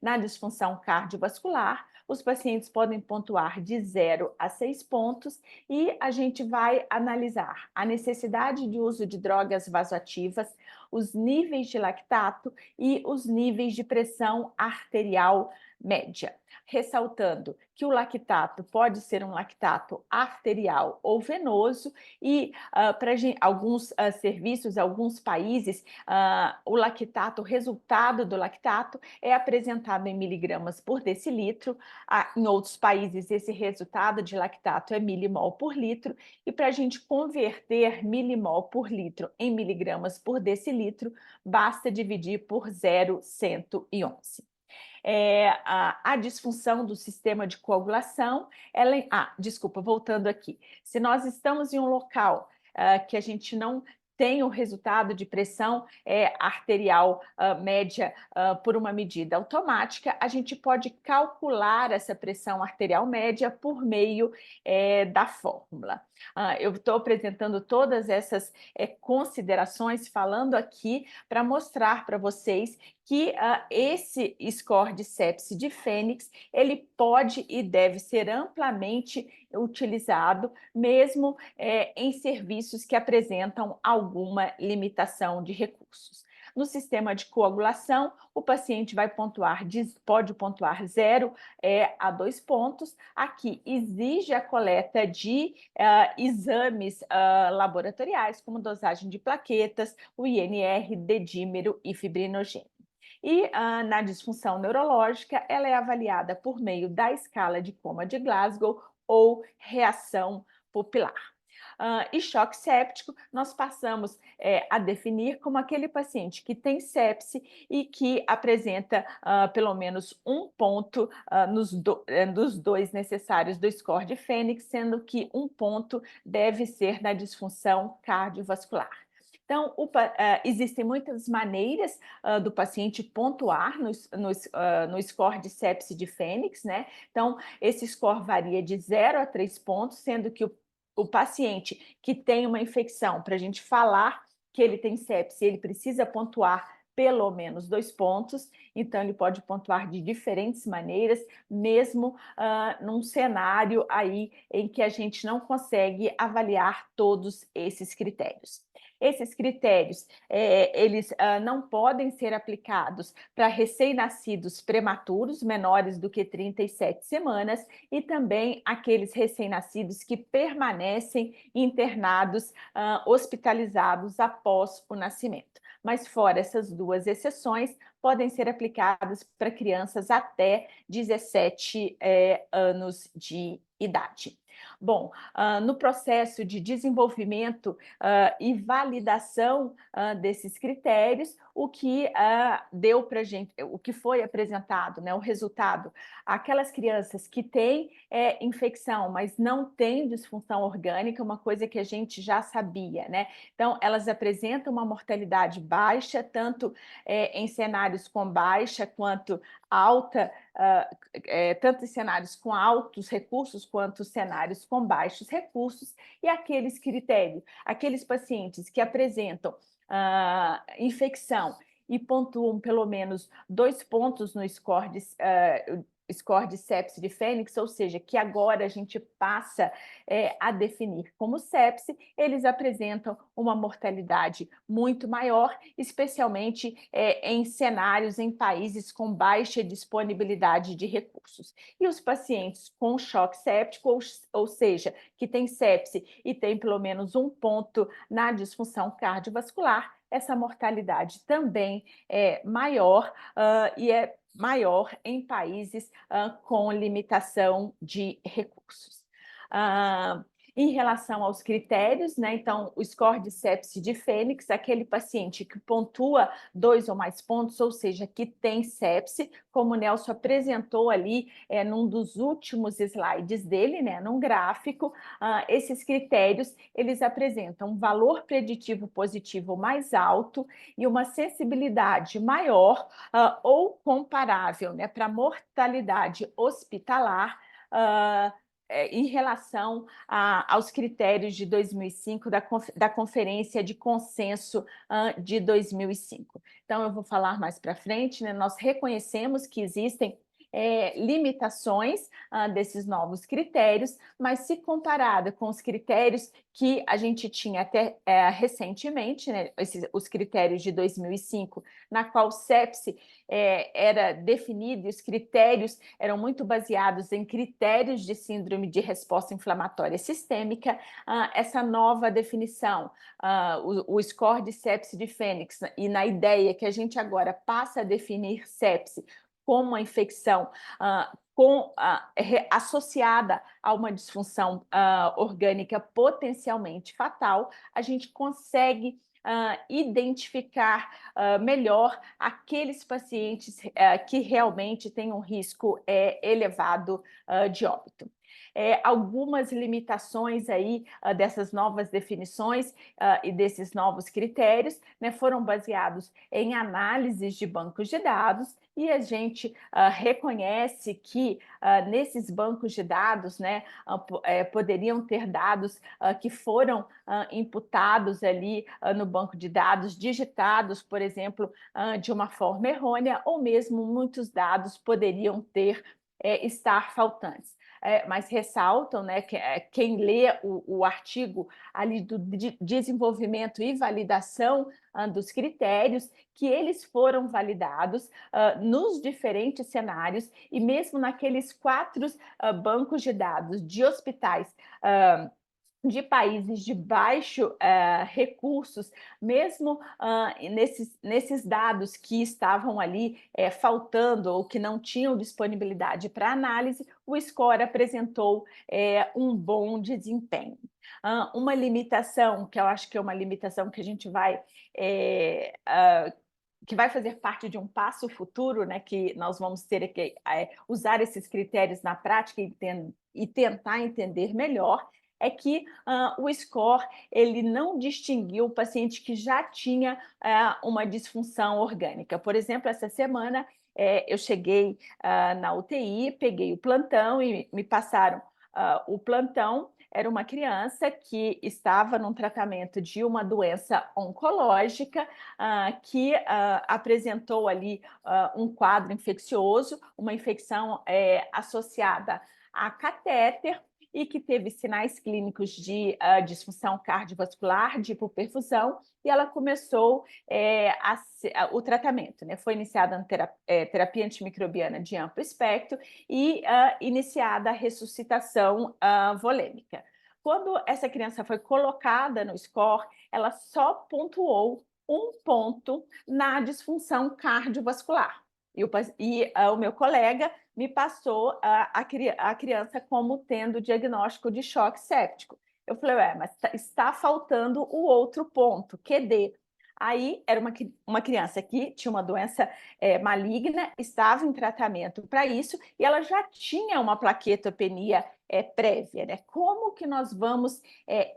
Na disfunção cardiovascular, os pacientes podem pontuar de 0 a 6 pontos e a gente vai analisar a necessidade de uso de drogas vasoativas, os níveis de lactato e os níveis de pressão arterial média, ressaltando que o lactato pode ser um lactato arterial ou venoso e para alguns serviços, alguns países, o resultado do lactato é apresentado em miligramas por decilitro, em outros países esse resultado de lactato é milimol por litro, e para a gente converter milimol por litro em miligramas por decilitro, basta dividir por 0,111. A disfunção do sistema de coagulação, voltando aqui. Se nós estamos em um local que a gente não tem o resultado de pressão arterial média por uma medida automática, a gente pode calcular essa pressão arterial média por meio da fórmula. Eu estou apresentando todas essas considerações, falando aqui para mostrar para vocês que esse score de sepse de Fênix, ele pode e deve ser amplamente utilizado, mesmo em serviços que apresentam alguma limitação de recursos. No sistema de coagulação, o paciente pode pontuar 0 a 2 pontos. Aqui exige a coleta de exames laboratoriais, como dosagem de plaquetas, o INR, dedímero e fibrinogênio. E na disfunção neurológica, ela é avaliada por meio da escala de coma de Glasgow ou reação pupilar. E choque séptico, nós passamos a definir como aquele paciente que tem sepse e que apresenta pelo menos um ponto dos 2 necessários do score de Fênix, sendo que um ponto deve ser na disfunção cardiovascular. Então, existem muitas maneiras do paciente pontuar no score de sepse de Fênix, né? Então, esse score varia de 0 a 3 pontos, sendo que o paciente que tem uma infecção, para a gente falar que ele tem sepse, ele precisa pontuar pelo menos 2 pontos, então ele pode pontuar de diferentes maneiras, mesmo num cenário aí em que a gente não consegue avaliar todos esses critérios. Esses critérios, eles não podem ser aplicados para recém-nascidos prematuros, menores do que 37 semanas, e também aqueles recém-nascidos que permanecem internados, hospitalizados após o nascimento. Mas fora essas 2 exceções, podem ser aplicadas para crianças até 17 anos de idade. Bom, no processo de desenvolvimento e validação desses critérios, o que deu para a gente, o que foi apresentado, né, o resultado, aquelas crianças que têm infecção, mas não têm disfunção orgânica, uma coisa que a gente já sabia, né? Então, elas apresentam uma mortalidade baixa, tanto em cenários com baixa quanto alta, tanto em cenários com altos recursos quanto cenários com baixos recursos, e aqueles critérios, aqueles pacientes que apresentam infecção e pontuam pelo menos 2 pontos no score de sepse de Fênix, ou seja, que agora a gente passa a definir como sepse, eles apresentam uma mortalidade muito maior, especialmente em cenários em países com baixa disponibilidade de recursos. E os pacientes com choque séptico, ou seja, que tem sepse e tem pelo menos um ponto na disfunção cardiovascular, essa mortalidade também é maior e é maior em países com limitação de recursos. Em relação aos critérios, né, então, o score de sepse de Fênix, aquele paciente que pontua 2 ou mais pontos, ou seja, que tem sepse, como o Nelson apresentou ali num dos últimos slides dele, né, num gráfico, esses critérios, eles apresentam um valor preditivo positivo mais alto e uma sensibilidade maior ou comparável, né, para mortalidade hospitalar, em relação aos critérios de 2005 da Conferência de Consenso de 2005. Então, eu vou falar mais para frente, né? Nós reconhecemos que existem limitações desses novos critérios, mas se comparado com os critérios que a gente tinha até recentemente, né, os critérios de 2005, na qual sepse era definido e os critérios eram muito baseados em critérios de síndrome de resposta inflamatória sistêmica, essa nova definição, o score de sepse de Fênix, e na ideia que a gente agora passa a definir sepse como uma infecção associada a uma disfunção orgânica potencialmente fatal, a gente consegue identificar melhor aqueles pacientes que realmente têm um risco elevado de óbito. Algumas limitações aí dessas novas definições e desses novos critérios, né, foram baseados em análises de bancos de dados, e a gente reconhece que nesses bancos de dados, né, poderiam ter dados que foram imputados ali no banco de dados, digitados, por exemplo, de uma forma errônea, ou mesmo muitos dados poderiam estar faltantes. Mas ressaltam, né, que quem lê o artigo ali do desenvolvimento e validação dos critérios, que eles foram validados nos diferentes cenários, e mesmo naqueles 4 bancos de dados de hospitais de países de baixo recursos, mesmo nesses dados que estavam ali faltando ou que não tinham disponibilidade para análise, o score apresentou um bom desempenho. Uma limitação, que eu acho que é uma limitação que a gente vai que vai fazer parte de um passo futuro, né, que nós vamos ter que usar esses critérios na prática e tentar entender melhor, é que o score ele não distinguiu o paciente que já tinha uma disfunção orgânica. Por exemplo, essa semana eu cheguei na UTI, peguei o plantão e me passaram o plantão. Era uma criança que estava num tratamento de uma doença oncológica, que apresentou ali um quadro infeccioso, uma infecção associada a catéter, e que teve sinais clínicos de disfunção cardiovascular, de hipoperfusão, e ela começou o tratamento, né? Foi iniciada a terapia antimicrobiana de amplo espectro e iniciada a ressuscitação volêmica. Quando essa criança foi colocada no score, ela só pontuou 1 ponto na disfunção cardiovascular. E o meu colega me passou a criança como tendo diagnóstico de choque séptico. Eu falei, mas está faltando o outro ponto, QD. Aí era uma criança que tinha uma doença maligna, estava em tratamento para isso, e ela já tinha uma plaquetopenia prévia, né? Como que nós vamos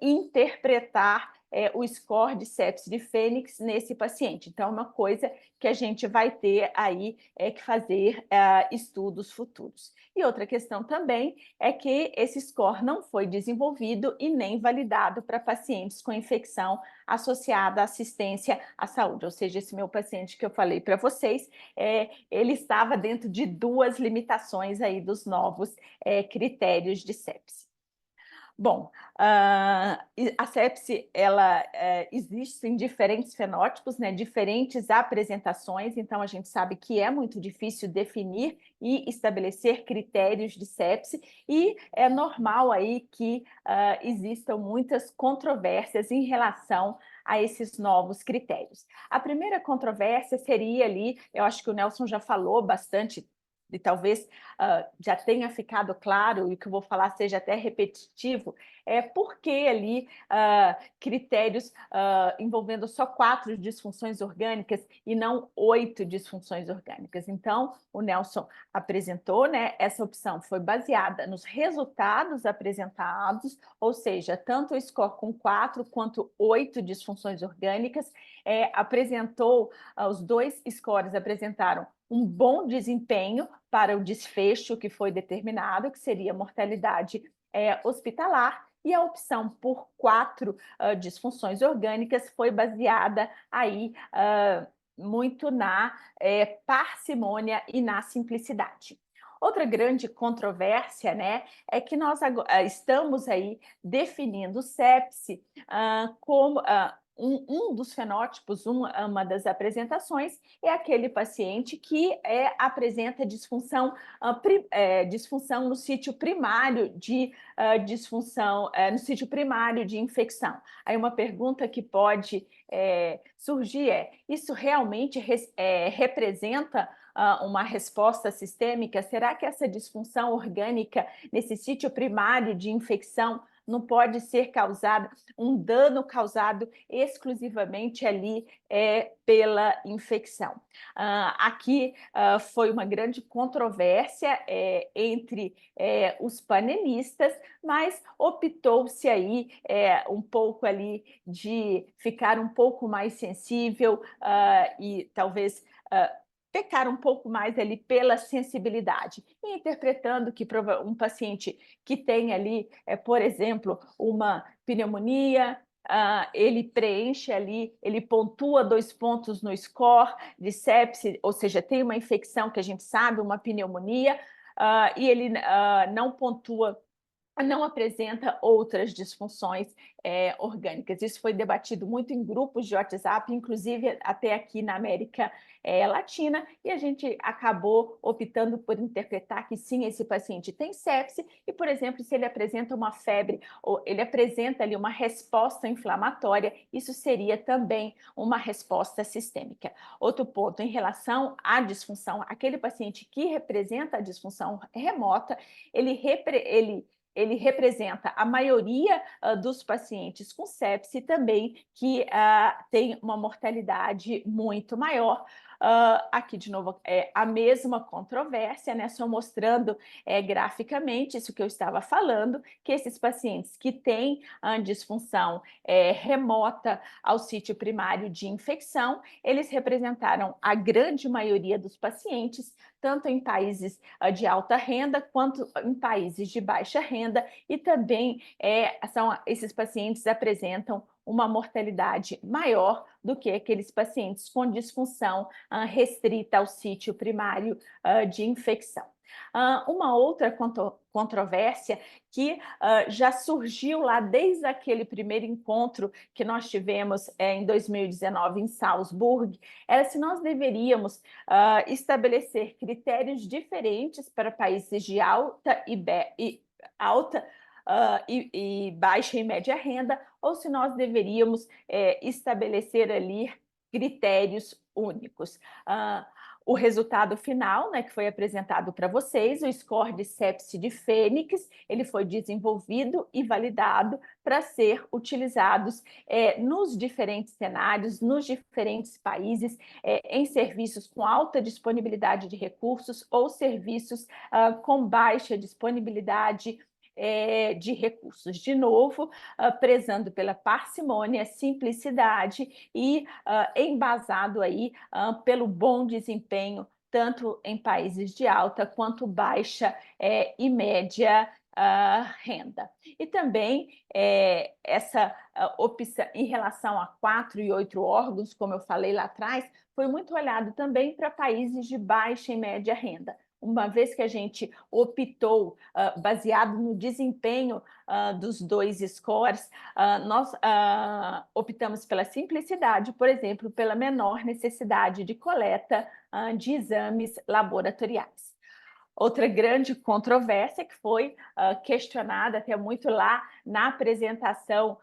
interpretar o score de sepsis de Fênix nesse paciente? Então, é uma coisa que a gente vai ter aí que fazer estudos futuros. E outra questão também é que esse score não foi desenvolvido e nem validado para pacientes com infecção associada à assistência à saúde, ou seja, esse meu paciente que eu falei para vocês, ele estava dentro de 2 limitações aí dos novos critérios de sepsis. Bom, a sepse ela existe em diferentes fenótipos, né, diferentes apresentações, então a gente sabe que é muito difícil definir e estabelecer critérios de sepse, e é normal aí que existam muitas controvérsias em relação a esses novos critérios. A primeira controvérsia seria ali, eu acho que o Nelson já falou bastante, e talvez já tenha ficado claro, e o que eu vou falar seja até repetitivo, por que ali critérios envolvendo só 4 disfunções orgânicas e não 8 disfunções orgânicas. Então, o Nelson apresentou, né, essa opção foi baseada nos resultados apresentados, ou seja, tanto o score com 4 quanto 8 disfunções orgânicas, apresentou, os 2 scores apresentaram um bom desempenho para o desfecho que foi determinado, que seria mortalidade hospitalar, e a opção por 4 disfunções orgânicas foi baseada aí muito na parcimônia e na simplicidade. Outra grande controvérsia, né, é que nós estamos aí definindo sepse como um dos fenótipos, uma das apresentações, é aquele paciente que apresenta disfunção no sítio primário de disfunção, no sítio primário de infecção. Aí uma pergunta que pode surgir isso realmente representa uma resposta sistêmica? Será que essa disfunção orgânica nesse sítio primário de infecção não pode ser causado um dano causado exclusivamente ali pela infecção? Aqui foi uma grande controvérsia entre os panelistas, mas optou-se aí um pouco ali de ficar um pouco mais sensível e talvez pecar um pouco mais ali pela sensibilidade, e interpretando que um paciente que tem ali, por exemplo, uma pneumonia, ele preenche ali, ele pontua 2 pontos no score de sepse, ou seja, tem uma infecção que a gente sabe, uma pneumonia, e ele não pontua não apresenta outras disfunções orgânicas. Isso foi debatido muito em grupos de WhatsApp, inclusive até aqui na América Latina, e a gente acabou optando por interpretar que sim, esse paciente tem sepse, e, por exemplo, se ele apresenta uma febre ou ele apresenta ali uma resposta inflamatória, isso seria também uma resposta sistêmica. Outro ponto, em relação à disfunção, aquele paciente que representa a disfunção remota, ele representa a maioria dos pacientes com sepse também, que tem uma mortalidade muito maior. Aqui, de novo, a mesma controvérsia, né? Só mostrando graficamente isso que eu estava falando, que esses pacientes que têm a disfunção remota ao sítio primário de infecção, eles representaram a grande maioria dos pacientes, tanto em países de alta renda quanto em países de baixa renda, e também esses pacientes apresentam uma mortalidade maior do que aqueles pacientes com disfunção restrita ao sítio primário de infecção. Uma outra controvérsia que já surgiu lá desde aquele primeiro encontro que nós tivemos em 2019 em Salzburg, era se nós deveríamos estabelecer critérios diferentes para países de alta e baixa e média renda, ou se nós deveríamos estabelecer ali critérios únicos. O resultado final, né, que foi apresentado para vocês, o score de sepse de Fênix, ele foi desenvolvido e validado para ser utilizados nos diferentes cenários, nos diferentes países, em serviços com alta disponibilidade de recursos ou serviços com baixa disponibilidade de recursos. De novo, prezando pela parcimônia, simplicidade e embasado aí pelo bom desempenho, tanto em países de alta quanto baixa e média renda. E também essa opção em relação a 4 e 8 órgãos, como eu falei lá atrás, foi muito olhado também para países de baixa e média renda. Uma vez que a gente optou, baseado no desempenho dos dois scores, nós optamos pela simplicidade, por exemplo, pela menor necessidade de coleta de exames laboratoriais. Outra grande controvérsia que foi questionada até muito lá na apresentação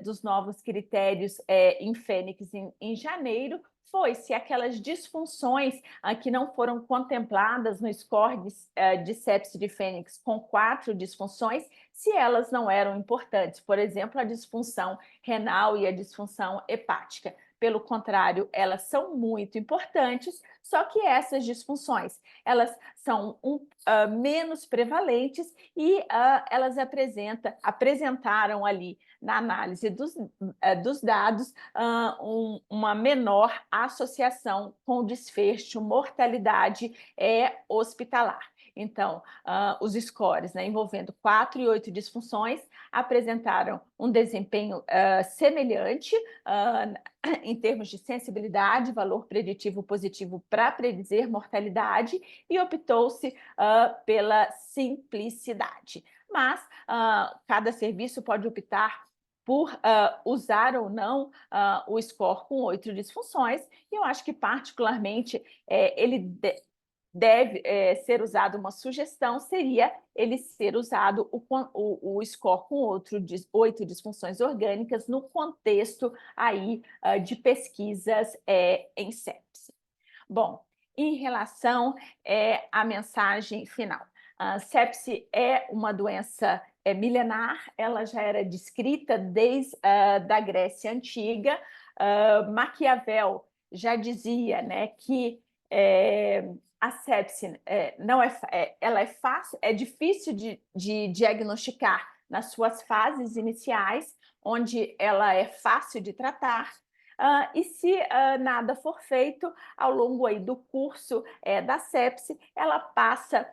dos novos critérios em Fênix em janeiro, foi se aquelas disfunções que não foram contempladas no score de sepse de Fênix com 4 disfunções, se elas não eram importantes, por exemplo, a disfunção renal e a disfunção hepática. Pelo contrário, elas são muito importantes, só que essas disfunções, elas são menos prevalentes e elas apresentaram ali na análise dos dados uma menor associação com o desfecho mortalidade hospitalar. Então, os scores, né, envolvendo 4 e 8 disfunções apresentaram um desempenho semelhante em termos de sensibilidade, valor preditivo positivo para predizer mortalidade, e optou-se pela simplicidade. Mas cada serviço pode optar por usar ou não o score com 8 disfunções, e eu acho que, particularmente, ele deve ser usado, uma sugestão seria ele ser usado o score com 8 disfunções orgânicas no contexto aí de pesquisas em sepse. Bom, em relação à mensagem final, a sepse é uma doença milenar, ela já era descrita desde da Grécia Antiga. Maquiavel já dizia, né, que a sepse ela é fácil, é difícil de diagnosticar nas suas fases iniciais, onde ela é fácil de tratar, e se nada for feito ao longo aí do curso da sepse, ela passa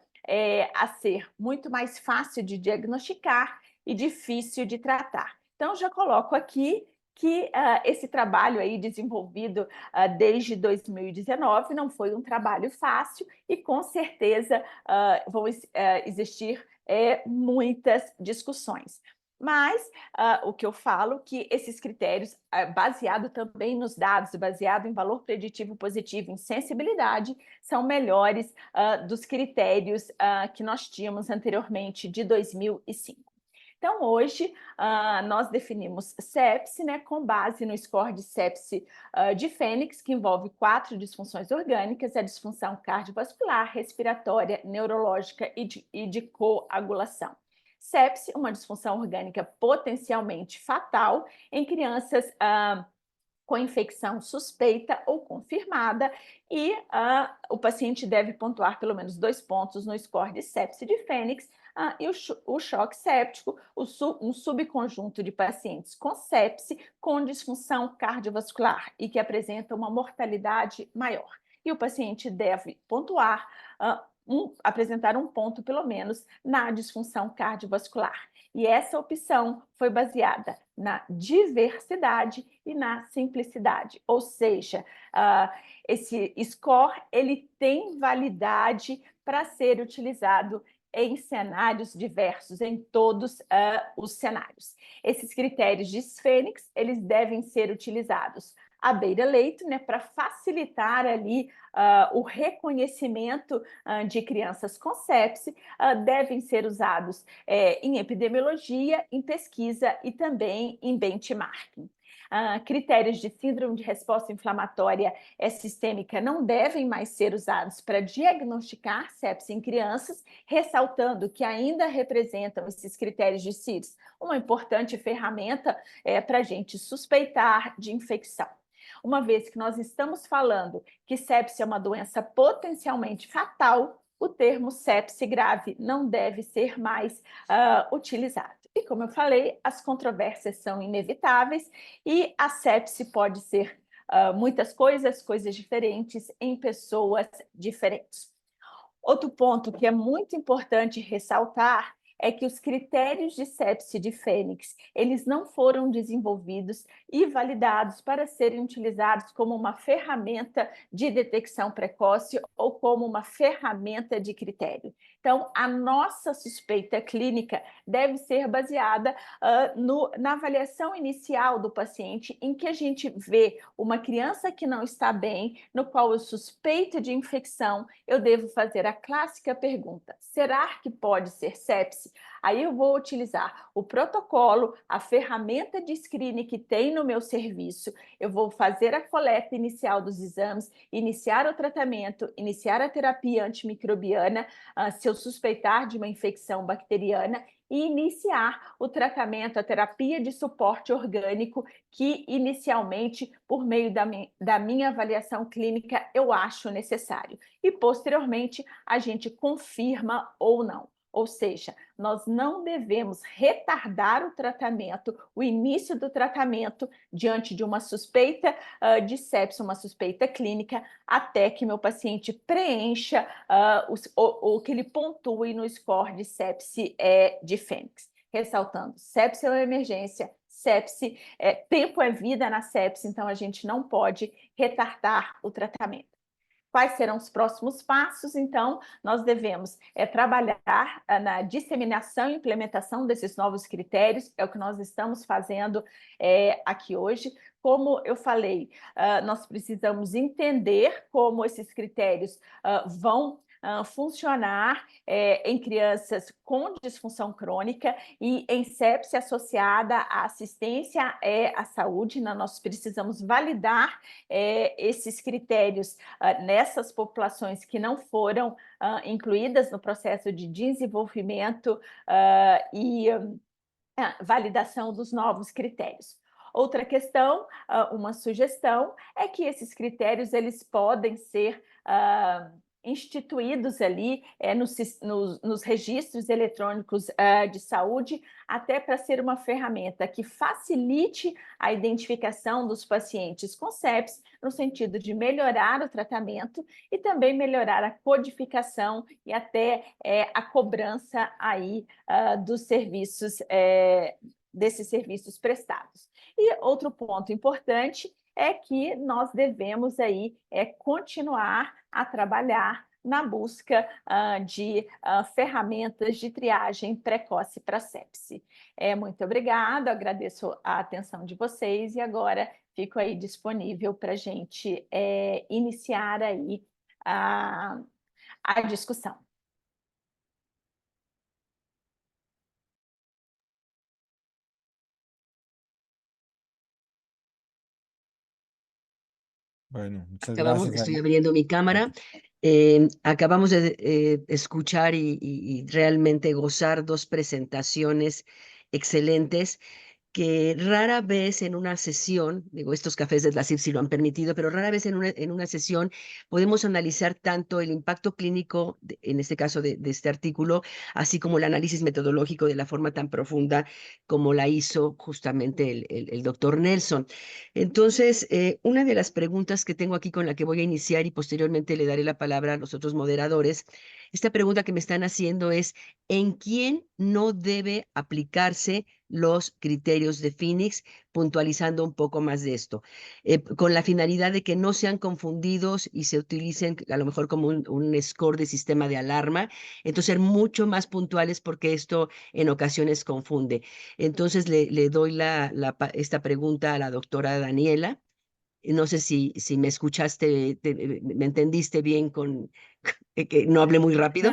a ser muito mais fácil de diagnosticar e difícil de tratar. Então, já coloco aqui que esse trabalho aí desenvolvido desde 2019 não foi um trabalho fácil, e com certeza vão existir muitas discussões. Mas o que eu falo que esses critérios, baseado também nos dados, baseado em valor preditivo positivo, em sensibilidade, são melhores dos critérios que nós tínhamos anteriormente de 2005. Então, hoje, nós definimos sepse, né, com base no score de sepse de Fênix, que envolve 4 disfunções orgânicas: a disfunção cardiovascular, respiratória, neurológica e de coagulação. Sepse, uma disfunção orgânica potencialmente fatal em crianças com infecção suspeita ou confirmada, e o paciente deve pontuar pelo menos 2 pontos no score de sepse de Fênix, e o choque séptico, um subconjunto de pacientes com sepse com disfunção cardiovascular e que apresentam uma mortalidade maior. E o paciente deve pontuar, apresentar um ponto pelo menos na disfunção cardiovascular. E essa opção foi baseada na diversidade e na simplicidade, ou seja, esse score ele tem validade para ser utilizado em cenários diversos, em todos os cenários. Esses critérios de Fênix, eles devem ser utilizados à beira-leito, né, para facilitar ali o reconhecimento de crianças com sepse, devem ser usados em epidemiologia, em pesquisa e também em benchmarking. Critérios de síndrome de resposta inflamatória sistêmica não devem mais ser usados para diagnosticar sepse em crianças, ressaltando que ainda representam esses critérios de CIRS uma importante ferramenta para a gente suspeitar de infecção. Uma vez que nós estamos falando que sepse é uma doença potencialmente fatal, o termo sepse grave não deve ser mais utilizado. E como eu falei, as controvérsias são inevitáveis e a sepse pode ser muitas coisas diferentes em pessoas diferentes. Outro ponto que é muito importante ressaltar é que os critérios de sepse de Fênix, eles não foram desenvolvidos e validados para serem utilizados como uma ferramenta de detecção precoce ou como uma ferramenta de critério. Então, a nossa suspeita clínica deve ser baseada na avaliação inicial do paciente, em que a gente vê uma criança que não está bem, no qual eu suspeito de infecção, eu devo fazer a clássica pergunta: será que pode ser sepse? Aí eu vou utilizar o protocolo, a ferramenta de screening que tem no meu serviço, eu vou fazer a coleta inicial dos exames, iniciar o tratamento, iniciar a terapia antimicrobiana, se eu suspeitar de uma infecção bacteriana, e iniciar o tratamento, a terapia de suporte orgânico, que inicialmente, por meio da minha avaliação clínica, eu acho necessário. E posteriormente, a gente confirma ou não. Ou seja, nós não devemos retardar o tratamento, o início do tratamento, diante de uma suspeita de sepse, uma suspeita clínica, até que meu paciente preencha o que ele pontue no score de sepse de Fênix. Ressaltando, sepse é uma emergência, sepse, tempo é vida na sepse, então a gente não pode retardar o tratamento. Quais serão os próximos passos? Então, nós devemos trabalhar na disseminação e implementação desses novos critérios, é o que nós estamos fazendo aqui hoje. Como eu falei, nós precisamos entender como esses critérios vão funcionar em crianças com disfunção crônica e em sepse associada à assistência à saúde. Nós precisamos validar esses critérios nessas populações que não foram incluídas no processo de desenvolvimento e validação dos novos critérios. Outra questão, uma sugestão, é que esses critérios eles podem ser instituídos ali nos registros eletrônicos de saúde, até para ser uma ferramenta que facilite a identificação dos pacientes com sepse, no sentido de melhorar o tratamento e também melhorar a codificação e até a cobrança aí dos serviços, desses serviços prestados. E outro ponto importante é que nós devemos aí continuar a trabalhar na busca de ferramentas de triagem precoce para sepse. Muito obrigada, agradeço a atenção de vocês e agora fico aí disponível para a gente iniciar aí a discussão. Bueno, muchas Acabamos, gracias. estoy abriendo mi cámara. Acabamos de escuchar y realmente gozar dos presentaciones excelentes que rara vez en una sesión, digo, estos cafés de la CIP sí lo han permitido, pero rara vez en una sesión podemos analizar tanto el impacto clínico, en este caso de este artículo, así como el análisis metodológico de la forma tan profunda como la hizo justamente el doctor Nelson. Entonces, una de las preguntas que tengo aquí con la que voy a iniciar y posteriormente le daré la palabra a los otros moderadores, esta pregunta que me están haciendo es, ¿en quién no debe aplicarse los criterios de Phoenix, puntualizando un poco más de esto, con la finalidad de que no sean confundidos y se utilicen a lo mejor como un score de sistema de alarma, entonces ser mucho más puntuales porque esto en ocasiones confunde. Entonces le doy esta pregunta a la doctora Daniela. No sé si me escuchaste, me entendiste bien con que no hablé muy rápido.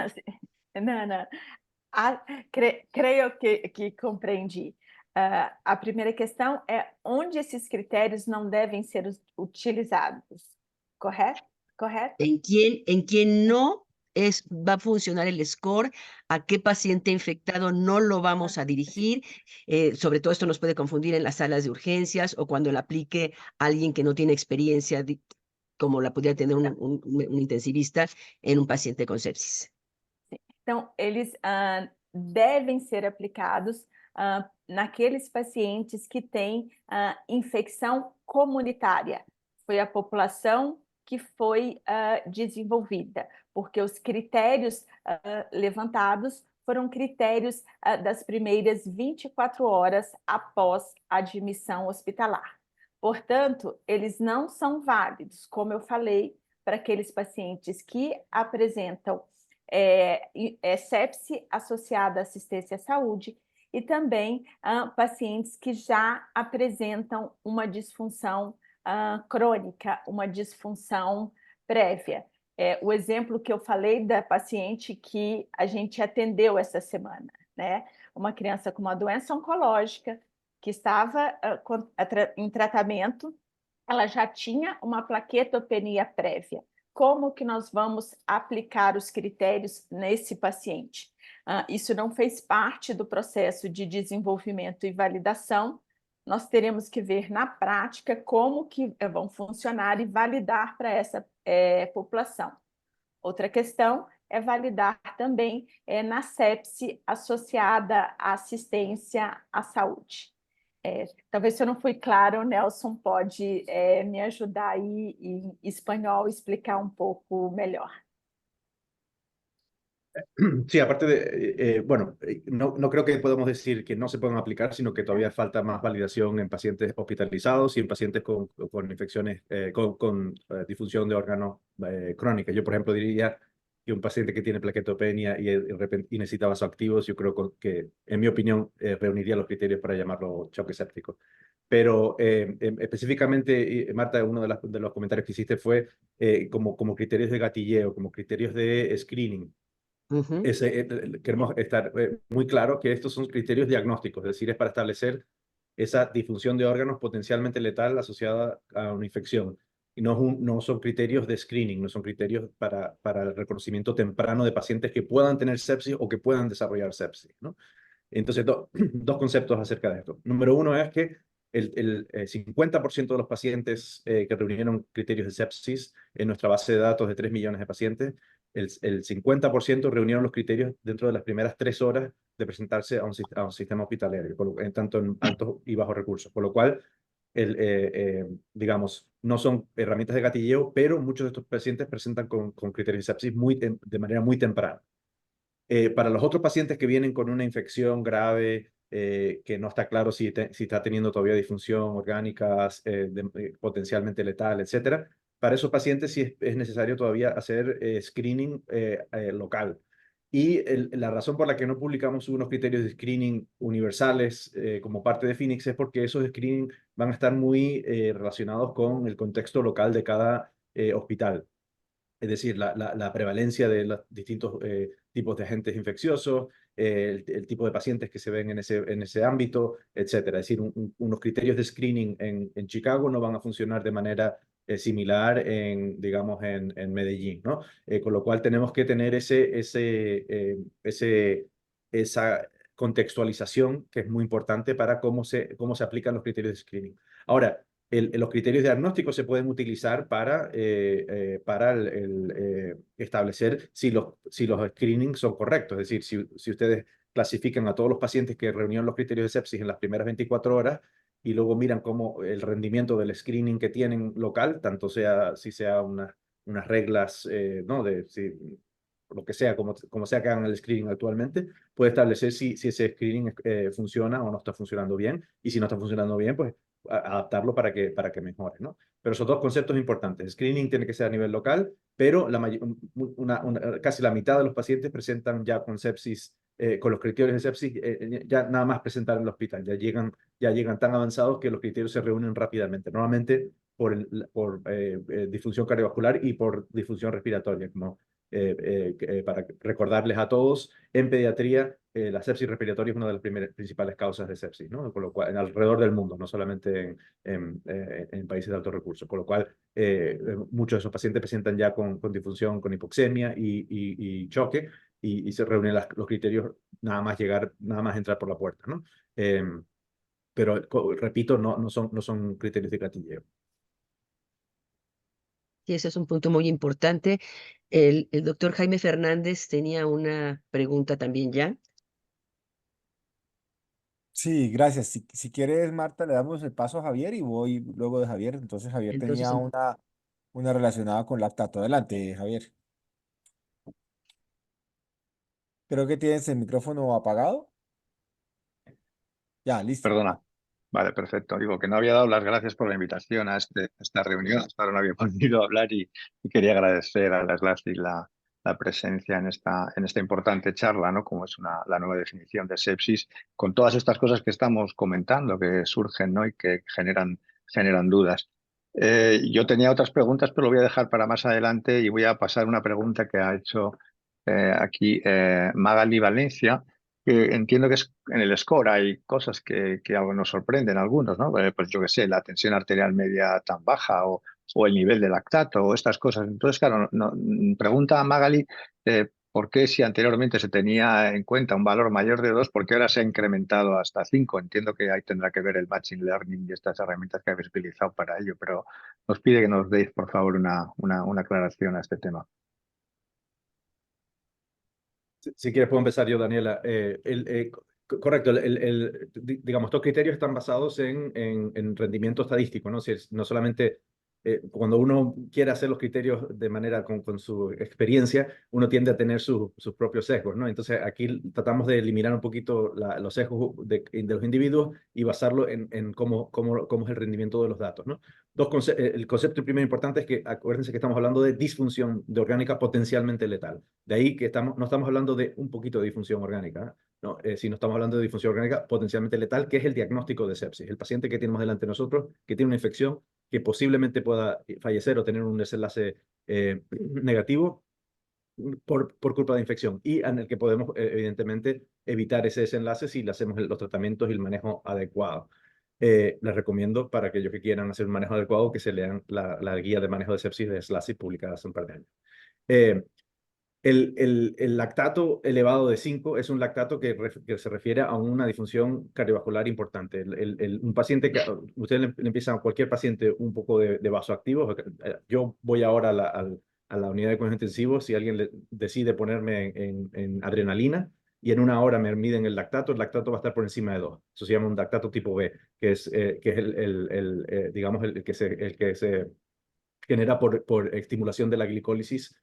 Não. Creio que compreendi. A primeira questão é onde esses critérios não devem ser utilizados, correto? Correto? En quién no va a funcionar el score, a qué paciente infectado no lo vamos a dirigir. Sobre todo esto nos puede confundir en las salas de urgencias o cuando la aplique alguien que no tiene experiencia, como la podría tener un intensivista en un paciente con sepsis. Então, eles devem ser aplicados naqueles pacientes que têm infecção comunitária. Foi a população que foi desenvolvida, porque os critérios levantados foram critérios das primeiras 24 horas após a admissão hospitalar. Portanto, eles não são válidos, como eu falei, para aqueles pacientes que apresentam sepse associada à assistência à saúde e também pacientes que já apresentam uma disfunção crônica, uma disfunção prévia. O exemplo que eu falei da paciente que a gente atendeu essa semana, né? Uma criança com uma doença oncológica que estava em tratamento, ela já tinha uma plaquetopenia prévia. Como que nós vamos aplicar os critérios nesse paciente? Isso não fez parte do processo de desenvolvimento e validação. Nós teremos que ver na prática como que vão funcionar e validar para essa população. Outra questão é validar também na sepse associada à assistência à saúde. Talvez se eu não fui claro, o Nelson pode me ajudar aí em espanhol, explicar um pouco melhor. Sí, aparte bueno, no creo que podamos decir que no se puedan aplicar, sino que todavía falta más validación en pacientes hospitalizados y en pacientes con infecciones, con disfunción de órganos crónicas. Yo, por ejemplo, diría que un paciente que tiene plaquetopenia y necesita vasoactivos, yo creo que, en mi opinión, reuniría los criterios para llamarlo choque séptico. Pero específicamente, Marta, uno de los comentarios que hiciste fue como criterios de gatilleo, como criterios de screening. Queremos estar muy claro que estos son criterios diagnósticos, es decir, es para establecer esa disfunción de órganos potencialmente letal asociada a una infección. Y no son criterios de screening, no son criterios para el reconocimiento temprano de pacientes que puedan tener sepsis o que puedan desarrollar sepsis, ¿no? Entonces, dos conceptos acerca de esto. Número uno es que el 50% de los pacientes que reunieron criterios de sepsis en nuestra base de datos de 3 millones de pacientes, el 50% reunieron los criterios dentro de las primeras 3 horas de presentarse a un sistema hospitalario, tanto en altos y bajos recursos. Por lo cual, digamos, no son herramientas de gatilleo, pero muchos de estos pacientes presentan con criterios de sepsis de manera muy temprana. Para los otros pacientes que vienen con una infección grave, que no está claro si está teniendo todavía disfunción orgánica potencialmente letal, etcétera, para esos pacientes sí es necesario todavía hacer screening local. Y la razón por la que no publicamos unos criterios de screening universales como parte de Phoenix es porque esos screening van a estar muy relacionados con el contexto local de cada hospital. Es decir, la prevalencia de los distintos tipos de agentes infecciosos, el tipo de pacientes que se ven en ese ámbito, etcétera. Es decir, unos criterios de screening en Chicago no van a funcionar de manera similar digamos, en Medellín, ¿no? Con lo cual tenemos que tener esa contextualización que es muy importante para cómo se aplican los criterios de screening. Ahora, los criterios diagnósticos se pueden utilizar para establecer si los screenings son correctos. Es decir, si ustedes clasifican a todos los pacientes que reunieron los criterios de sepsis en las primeras 24 horas y luego miran cómo el rendimiento del screening que tienen local, tanto si sea unas reglas, ¿no? Lo que sea, como sea que hagan el screening actualmente, puede establecer si ese screening funciona o no está funcionando bien. Y si no está funcionando bien, pues adaptarlo para que mejore, ¿no? Pero esos dos conceptos importantes. Screening tiene que ser a nivel local, pero casi la mitad de los pacientes presentan ya con sepsis, con los criterios de sepsis, ya nada más presentar en el hospital. Ya llegan tan avanzados que los criterios se reúnen rápidamente. Normalmente por disfunción cardiovascular y por disfunción respiratoria, como para recordarles a todos, en pediatría la sepsis respiratoria es una de las principales causas de sepsis, ¿no? Con lo cual, alrededor del mundo, no solamente en países de altos recursos. Con lo cual, muchos de esos pacientes presentan ya con disfunción, con hipoxemia y choque, y se reúnen los criterios nada más entrar por la puerta, ¿no? Pero, repito, no son criterios de gatilleo. Y ese es un punto muy importante. El doctor Jaime Fernández tenía una pregunta también ya. Sí, gracias. Si quieres, Marta, le damos el paso a Javier y voy luego de Javier. Entonces, Javier Entonces, tenía una relacionada con lactato. Adelante, Javier. Creo que tienes el micrófono apagado. Ya, listo. Perdona. Vale, perfecto. Digo que no había dado las gracias por la invitación a esta reunión. Hasta ahora no había podido hablar y quería agradecer a las LASI la presencia en esta importante charla, ¿no? Como es la nueva definición de sepsis, con todas estas cosas que estamos comentando, que surgen, ¿no? Y que generan dudas. Yo tenía otras preguntas, pero lo voy a dejar para más adelante y voy a pasar una pregunta que ha hecho aquí Magali Valencia, que entiendo que es en el score hay cosas que algo nos sorprenden algunos, ¿no? Pues yo qué sé, la tensión arterial media tan baja o el nivel de lactato o estas cosas. Entonces, claro, pregunta a Magali por qué si anteriormente se tenía en cuenta un valor mayor de 2, ¿por qué ahora se ha incrementado hasta 5? Entiendo que ahí tendrá que ver el Machine Learning y estas herramientas que habéis utilizado para ello, pero nos pide que nos deis, por favor, una aclaración a este tema. Si quieres puedo empezar yo, Daniela. Correcto, digamos, estos criterios están basados en rendimiento estadístico, ¿no? No solamente cuando uno quiere hacer los criterios de manera con su experiencia, uno tiende a tener sus propios sesgos, ¿no? Entonces aquí tratamos de eliminar un poquito los sesgos de los individuos y basarlo en cómo es el rendimiento de los datos, ¿no? El concepto primero importante es que acuérdense que estamos hablando de disfunción de orgánica potencialmente letal. De ahí que no estamos hablando de un poquito de disfunción orgánica, ¿no? Sino estamos hablando de disfunción orgánica potencialmente letal, que es el diagnóstico de sepsis. El paciente que tenemos delante de nosotros, que tiene una infección, que posiblemente pueda fallecer o tener un desenlace negativo por culpa de infección, y en el que podemos, evidentemente, evitar ese desenlace si le hacemos los tratamientos y el manejo adecuado. Les recomiendo para aquellos que quieran hacer un manejo adecuado que se lean la guía de manejo de sepsis de SLASI publicada hace un par de años. El lactato elevado de 5 es un lactato que se refiere a una disfunción cardiovascular importante. Un paciente que ustedes le empiezan a cualquier paciente un poco de vasoactivos. Yo voy ahora a la unidad de cuidados intensivos. Si alguien decide ponerme en adrenalina y en una hora me miden el lactato va a estar por encima de 2. Eso se llama un lactato tipo B, que es digamos, el que se genera por estimulación de la glicólisis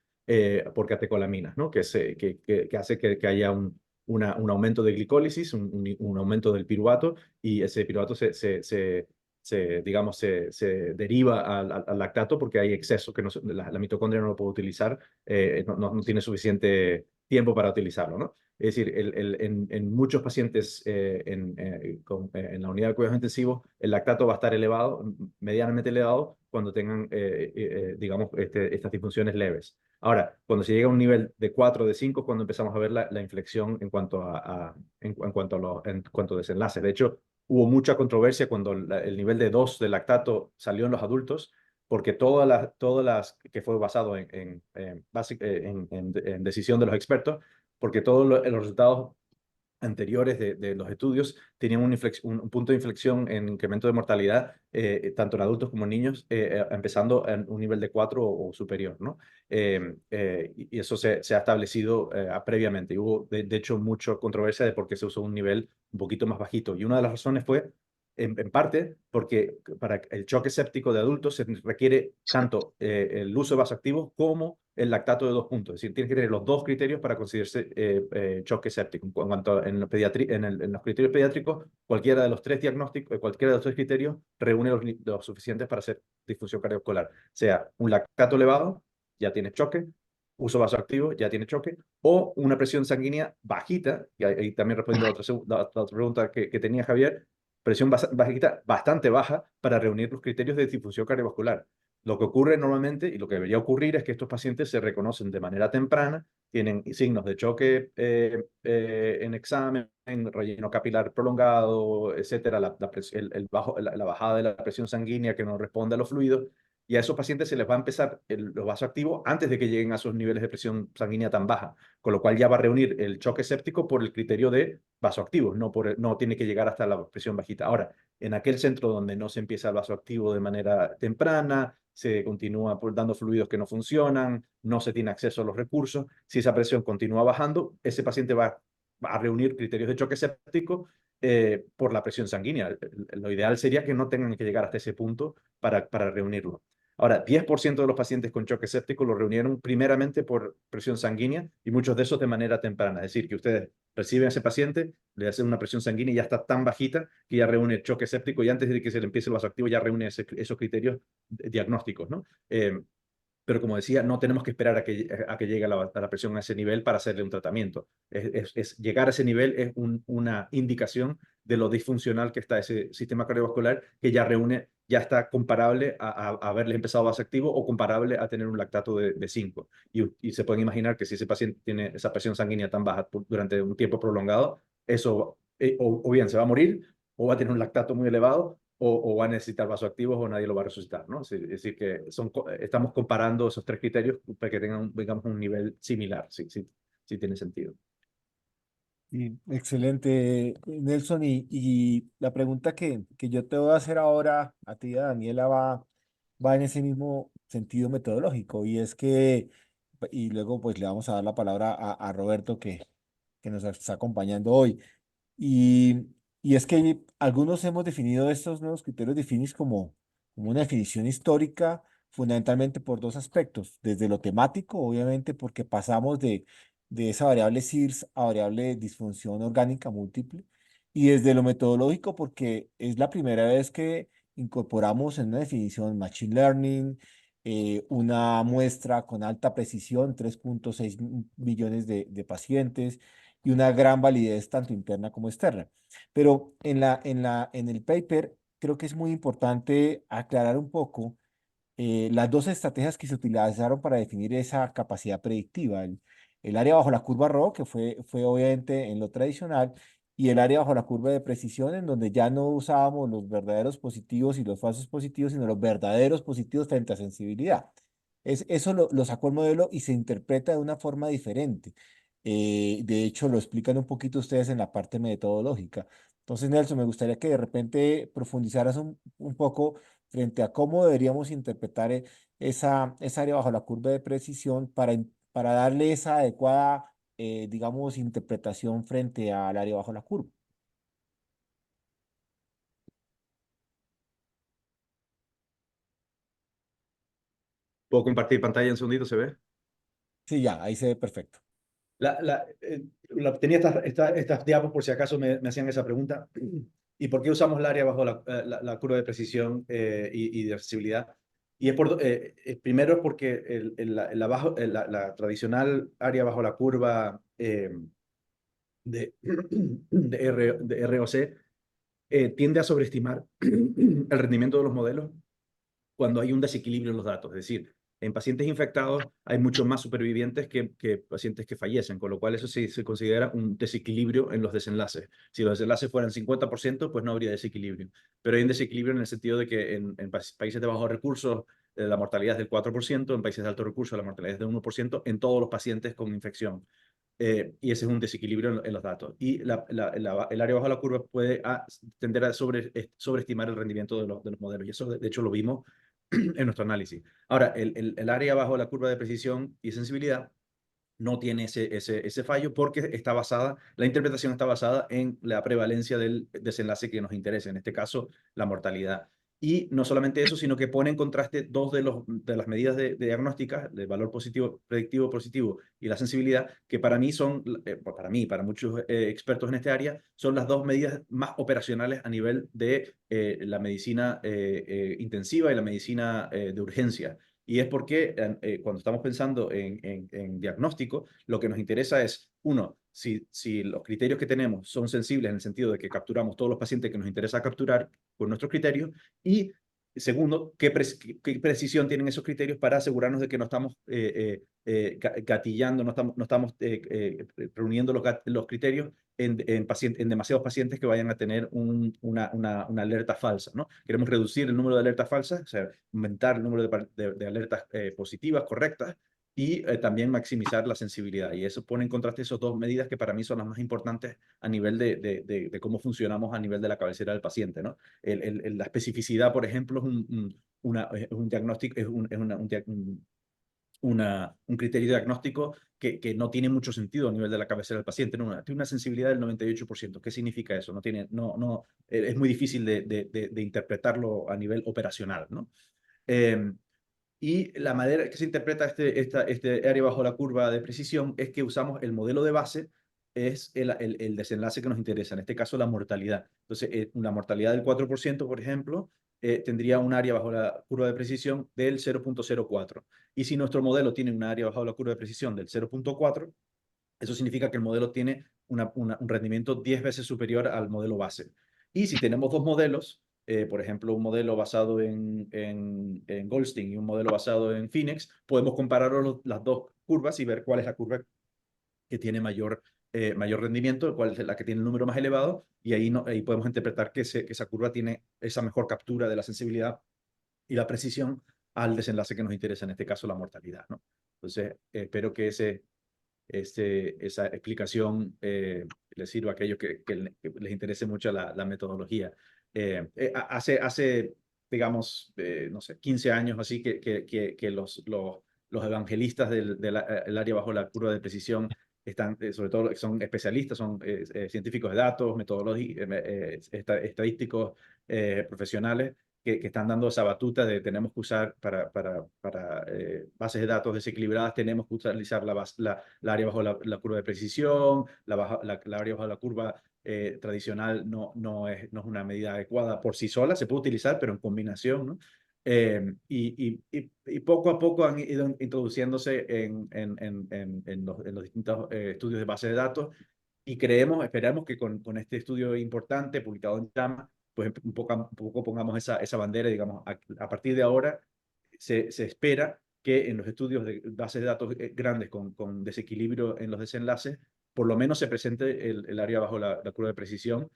por catecolaminas, ¿no? Que hace que haya un aumento de glicólisis, un aumento del piruvato, y ese piruvato se digamos, se deriva al lactato porque hay exceso, que la mitocondria no lo puede utilizar, no tiene suficiente tiempo para utilizarlo, ¿no? Es decir, en muchos pacientes en la unidad de cuidados intensivos, el lactato va a estar elevado, medianamente elevado, cuando tengan, digamos, estas disfunciones leves. Ahora, cuando se llega a un nivel de 4, de 5, cuando empezamos a ver la inflexión en cuanto en cuanto a desenlaces. De hecho, hubo mucha controversia cuando el nivel de 2 de lactato salió en los adultos, porque todas las que fue basado en decisión de los expertos, porque todos los resultados anteriores de los estudios tenían un punto de inflexión en incremento de mortalidad, tanto en adultos como en niños, empezando en un nivel de 4 o superior, ¿no? Y eso se ha establecido previamente. Y hubo, de hecho, mucha controversia de por qué se usó un nivel un poquito más bajito. Y una de las razones fue, en parte, porque para el choque séptico de adultos se requiere tanto el uso de vasoactivos como el lactato de 2 puntos. Es decir, tienes que tener los dos criterios para considerarse choque séptico. En cuanto en los criterios pediátricos, cualquiera de los 3 diagnósticos, cualquiera de los 3 criterios reúne los suficientes para hacer disfunción cardiovascular. Sea un lactato elevado, ya tienes choque; uso vasoactivo, ya tiene choque; o una presión sanguínea bajita, y ahí también respondiendo a la otra pregunta que tenía Javier, presión bajita, bastante baja, para reunir los criterios de disfunción cardiovascular. Lo que ocurre normalmente, y lo que debería ocurrir, es que estos pacientes se reconocen de manera temprana, tienen signos de choque en examen, relleno capilar prolongado, etcétera, la bajada de la presión sanguínea que no responde a los fluidos, y a esos pacientes se les va a empezar los vasoactivos antes de que lleguen a esos niveles de presión sanguínea tan baja, con lo cual ya va a reunir el choque séptico por el criterio de vasoactivos, no tiene que llegar hasta la presión bajita. Ahora, en aquel centro donde no se empieza el vasoactivo de manera temprana, se continúa dando fluidos que no funcionan, no se tiene acceso a los recursos, si esa presión continúa bajando, ese paciente va a reunir criterios de choque séptico por la presión sanguínea. Lo ideal sería que no tengan que llegar hasta ese punto para reunirlo. Ahora, 10% de los pacientes con choque séptico lo reunieron primeramente por presión sanguínea, y muchos de esos de manera temprana. Es decir, que ustedes reciben a ese paciente, le hacen una presión sanguínea y ya está tan bajita que ya reúne choque séptico, y antes de que se le empiece el vasoactivo ya reúne esos criterios diagnósticos, ¿no? Pero como decía, no tenemos que esperar a que llegue a la presión a ese nivel para hacerle un tratamiento. Llegar a ese nivel es una indicación de lo disfuncional que está ese sistema cardiovascular, que ya está comparable a haberle empezado vasoactivo, o comparable a tener un lactato de 5. Y se pueden imaginar que si ese paciente tiene esa presión sanguínea tan baja durante un tiempo prolongado, eso o bien se va a morir, o va a tener un lactato muy elevado, o va a necesitar vasoactivos, o nadie lo va a resucitar, ¿no? Es decir, que estamos comparando esos 3 criterios para que tengan, digamos, un nivel similar, sí tiene sentido. Y excelente, Nelson. Y la pregunta que yo te voy a hacer ahora a ti, a Daniela, va en ese mismo sentido metodológico. Y es que, y luego pues le vamos a dar la palabra a Roberto, que nos está acompañando hoy. Y, y es que algunos hemos definido estos nuevos criterios de Finis como una definición histórica, fundamentalmente por 2 aspectos. Desde lo temático, obviamente, porque pasamos de esa variable SIRS a variable disfunción orgánica múltiple. Y desde lo metodológico, porque es la primera vez que incorporamos en una definición Machine Learning, una muestra con alta precisión, 3.6 millones de pacientes, y una gran validez tanto interna como externa. Pero en el paper creo que es muy importante aclarar un poco las 2 estrategias que se utilizaron para definir esa capacidad predictiva. El área bajo la curva RO, que fue obviamente en lo tradicional, y el área bajo la curva de precisión, en donde ya no usábamos los verdaderos positivos y los falsos positivos, sino los verdaderos positivos frente a sensibilidad. Eso lo sacó el modelo y se interpreta de una forma diferente. De hecho, lo explican un poquito ustedes en la parte metodológica. Entonces, Nelson, me gustaría que de repente profundizaras un poco frente a cómo deberíamos interpretar esa área bajo la curva de precisión para darle esa adecuada, digamos, interpretación frente al área bajo la curva. ¿Puedo compartir pantalla un segundito? ¿Se ve? Sí, ya, ahí se ve perfecto. Tenía estas diapos por si acaso me hacían esa pregunta. ¿Y por qué usamos el área bajo la curva de precisión y de accesibilidad? Y es primero es porque la tradicional área bajo la curva de ROC tiende a sobreestimar el rendimiento de los modelos cuando hay un desequilibrio en los datos. Es decir, en pacientes infectados hay muchos más supervivientes que pacientes que fallecen, con lo cual eso se considera un desequilibrio en los desenlaces. Si los desenlaces fueran 50%, pues no habría desequilibrio. Pero hay un desequilibrio en el sentido de que en países de bajos recursos la mortalidad es del 4%, en países de altos recursos la mortalidad es del 1%, en todos los pacientes con infección. Y ese es un desequilibrio en los datos. Y el área bajo la curva puede tender a sobreestimar el rendimiento de los modelos. Y eso, de hecho, lo vimos en nuestro análisis. Ahora, el área bajo la curva de precisión y sensibilidad no tiene ese fallo porque la interpretación está basada en la prevalencia del desenlace que nos interesa, en este caso, la mortalidad. Y no solamente eso, sino que pone en contraste dos de las medidas de diagnósticas, el valor positivo, predictivo positivo y la sensibilidad, que para mí para muchos expertos en este área, son las dos medidas más operacionales a nivel de la medicina intensiva y la medicina de urgencia. Y es porque cuando estamos pensando en diagnóstico, lo que nos interesa es, uno, si los criterios que tenemos son sensibles en el sentido de que capturamos todos los pacientes que nos interesa capturar con nuestros criterios, y segundo, qué precisión tienen esos criterios para asegurarnos de que no estamos gatillando, no estamos reuniendo los criterios en demasiados pacientes que vayan a tener una alerta falsa, ¿no? Queremos reducir el número de alertas falsas, o sea, aumentar el número de alertas positivas, correctas, y también maximizar la sensibilidad. Y eso pone en contraste esas dos medidas que para mí son las más importantes a nivel de cómo funcionamos a nivel de la cabecera del paciente, ¿no? La especificidad, por ejemplo, es un diagnóstico, es un criterio diagnóstico que no tiene mucho sentido a nivel de la cabecera del paciente. No, tiene una sensibilidad del 98%. ¿Qué significa eso? Es muy difícil de interpretarlo a nivel operacional, ¿no? Y la manera que se interpreta este área bajo la curva de precisión es que usamos el modelo de base, es el desenlace que nos interesa, en este caso la mortalidad. Entonces, una mortalidad del 4%, por ejemplo, tendría un área bajo la curva de precisión del 0.04. Y si nuestro modelo tiene un área bajo la curva de precisión del 0.4, eso significa que el modelo tiene un rendimiento 10 veces superior al modelo base. Y si tenemos dos modelos, por ejemplo, un modelo basado en Goldstein y un modelo basado en Phoenix, podemos comparar las dos curvas y ver cuál es la curva que tiene mayor rendimiento, cuál es la que tiene el número más elevado, y ahí podemos interpretar que esa curva tiene esa mejor captura de la sensibilidad y la precisión al desenlace que nos interesa, en este caso la mortalidad, ¿no? Entonces, espero que esa explicación les sirva a aquellos que les interese mucho la metodología. Hace digamos, no sé, 15 años así que los evangelistas del área bajo la curva de precisión están, sobre todo son especialistas, son científicos de datos, estadísticos profesionales, que están dando esa batuta de tenemos que usar para bases de datos desequilibradas, tenemos que utilizar la área bajo la curva de precisión, la área bajo la curva tradicional no es una medida adecuada por sí sola, se puede utilizar, pero en combinación, ¿no? Y poco a poco han ido introduciéndose en los distintos estudios de base de datos, y esperamos que con este estudio importante publicado en JAMA, pues un poco pongamos esa bandera, digamos, a partir de ahora se espera que en los estudios de bases de datos grandes con desequilibrio en los desenlaces, por lo menos se presente el área bajo la curva de precisión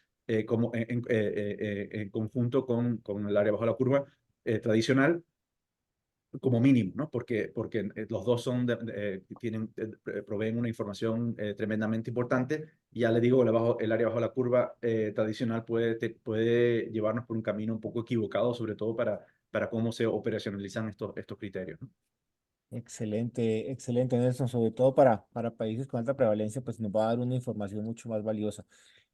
como en conjunto con el área bajo la curva tradicional, como mínimo, ¿no? Porque los dos proveen una información tremendamente importante. Y ya le digo, el área bajo la curva tradicional puede llevarnos por un camino un poco equivocado, sobre todo para cómo se operacionalizan estos criterios, ¿no? Excelente, excelente, Nelson, sobre todo para países con alta prevalencia, pues nos va a dar una información mucho más valiosa.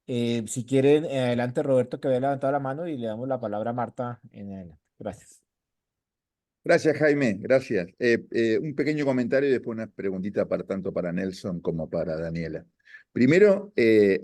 Si quieren, adelante Roberto, que había levantado la mano, y le damos la palabra a Marta en adelante. Gracias. Gracias, Jaime, gracias. Un pequeño comentario y después una preguntita tanto para Nelson como para Daniela. Primero,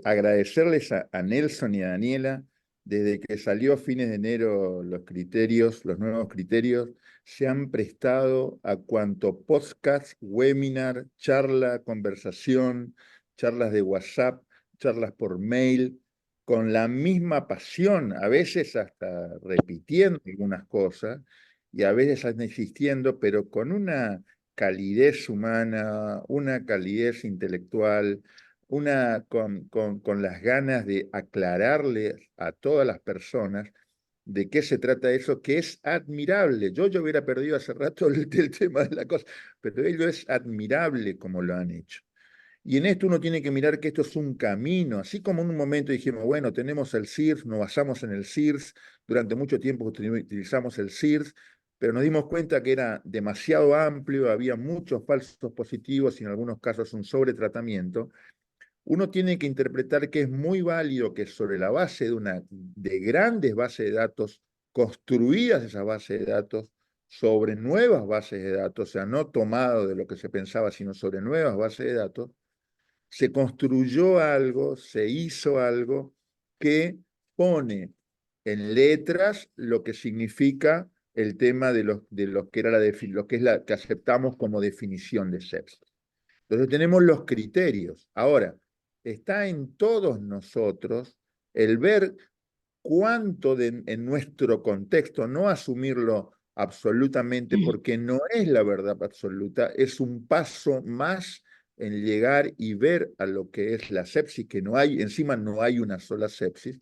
agradecerles a Nelson y a Daniela desde que salió a fines de enero los nuevos criterios, se han prestado a cuanto podcast, webinar, charla, conversación, charlas de WhatsApp, charlas por mail, con la misma pasión, a veces hasta repitiendo algunas cosas, y a veces hasta insistiendo, pero con una calidez humana, una calidez intelectual, con las ganas de aclararle a todas las personas de qué se trata eso, que es admirable. Yo hubiera perdido hace rato el tema de la cosa, pero ello es admirable como lo han hecho. Y en esto uno tiene que mirar que esto es un camino, así como en un momento dijimos, bueno, tenemos el CIRS, nos basamos en el CIRS, durante mucho tiempo utilizamos el CIRS, pero nos dimos cuenta que era demasiado amplio, había muchos falsos positivos y en algunos casos un sobretratamiento. Uno tiene que interpretar que es muy válido que sobre la base de grandes bases de datos, construidas esas bases de datos, sobre nuevas bases de datos, o sea, no tomado de lo que se pensaba, sino sobre nuevas bases de datos, se construyó algo, se hizo algo que pone en letras lo que significa el tema de lo que era lo que es la que aceptamos como definición de sepsis. Entonces tenemos los criterios. Ahora, está en todos nosotros el ver cuánto en nuestro contexto, no asumirlo absolutamente porque no es la verdad absoluta, es un paso más en llegar y ver a lo que es la sepsis, que no hay, encima no hay una sola sepsis.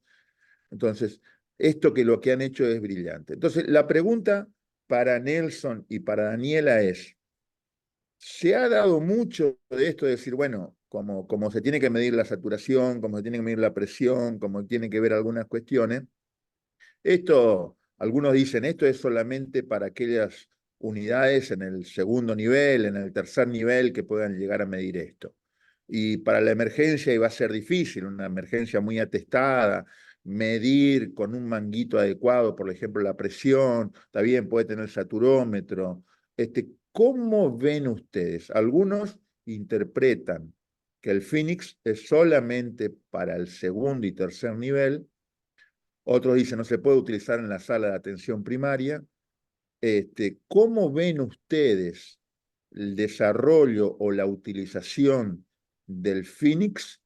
Entonces, esto que lo que han hecho es brillante. Entonces, la pregunta para Nelson y para Daniela es, se ha dado mucho de esto de decir, bueno, como se tiene que medir la saturación, como se tiene que medir la presión, como tiene que ver algunas cuestiones, esto, algunos dicen, esto es solamente para aquellas unidades en el segundo nivel, en el tercer nivel que puedan llegar a medir esto. Y para la emergencia iba a ser difícil, una emergencia muy atestada, medir con un manguito adecuado, por ejemplo, la presión, está bien, puede tener saturómetro. ¿Cómo ven ustedes? Algunos interpretan que el Phoenix es solamente para el segundo y tercer nivel, otros dicen no se puede utilizar en la sala de atención primaria. ¿Cómo ven ustedes el desarrollo o la utilización del Phoenix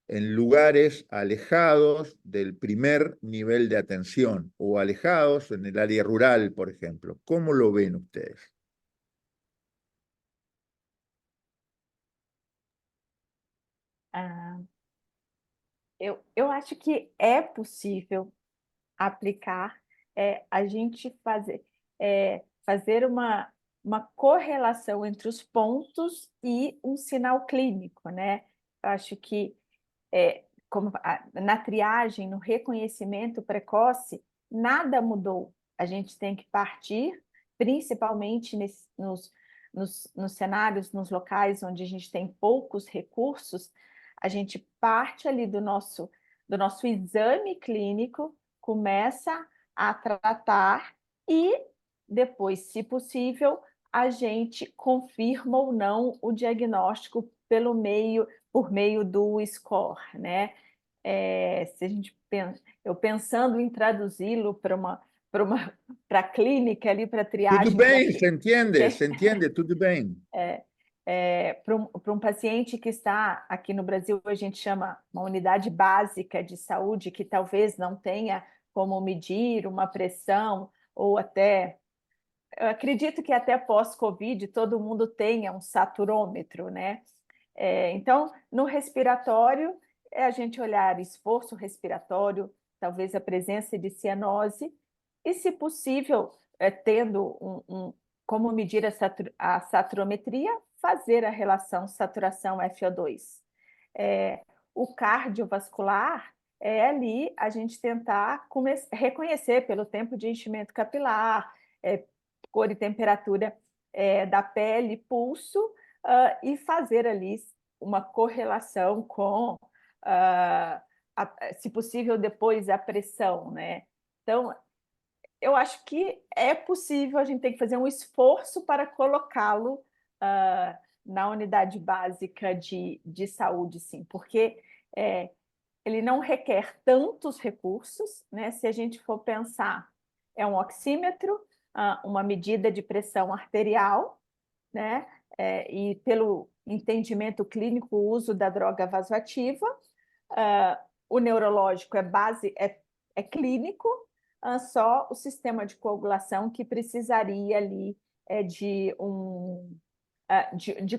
en lugares alejados del primer nivel de atención o alejados en el área rural, por ejemplo? ¿Cómo lo ven ustedes? Ah, eu acho que é possível aplicar, a gente fazer uma correlação entre os pontos e um sinal clínico, né? Eu acho que na triagem, no reconhecimento precoce, nada mudou. A gente tem que partir, principalmente nos cenários, nos locais onde a gente tem poucos recursos, a gente parte ali do nosso exame clínico, começa a tratar e depois, se possível, a gente confirma ou não o diagnóstico por meio do score, né? Se a gente eu pensando em traduzi-lo para a clínica ali, para a Tudo triagem, bem, se entende, tudo bem. para um paciente que está aqui no Brasil, a gente chama uma unidade básica de saúde, que talvez não tenha como medir uma pressão, ou até, eu acredito que até pós-Covid todo mundo tenha um saturômetro, né? Então, no respiratório, é a gente olhar esforço respiratório, talvez a presença de cianose, e, se possível, tendo como medir a saturometria, fazer a relação saturação FO2. O cardiovascular é ali a gente tentar reconhecer pelo tempo de enchimento capilar, cor e temperatura da pele, pulso, e fazer ali uma correlação com, se possível, depois a pressão, né? Então, eu acho que é possível, a gente tem que fazer um esforço para colocá-lo na unidade básica de saúde, sim, porque ele não requer tantos recursos, né? Se a gente for pensar, é um oxímetro, uma medida de pressão arterial, né? E pelo entendimento clínico, o uso da droga vasoativa. O neurológico é clínico, só o sistema de coagulação que precisaria ali de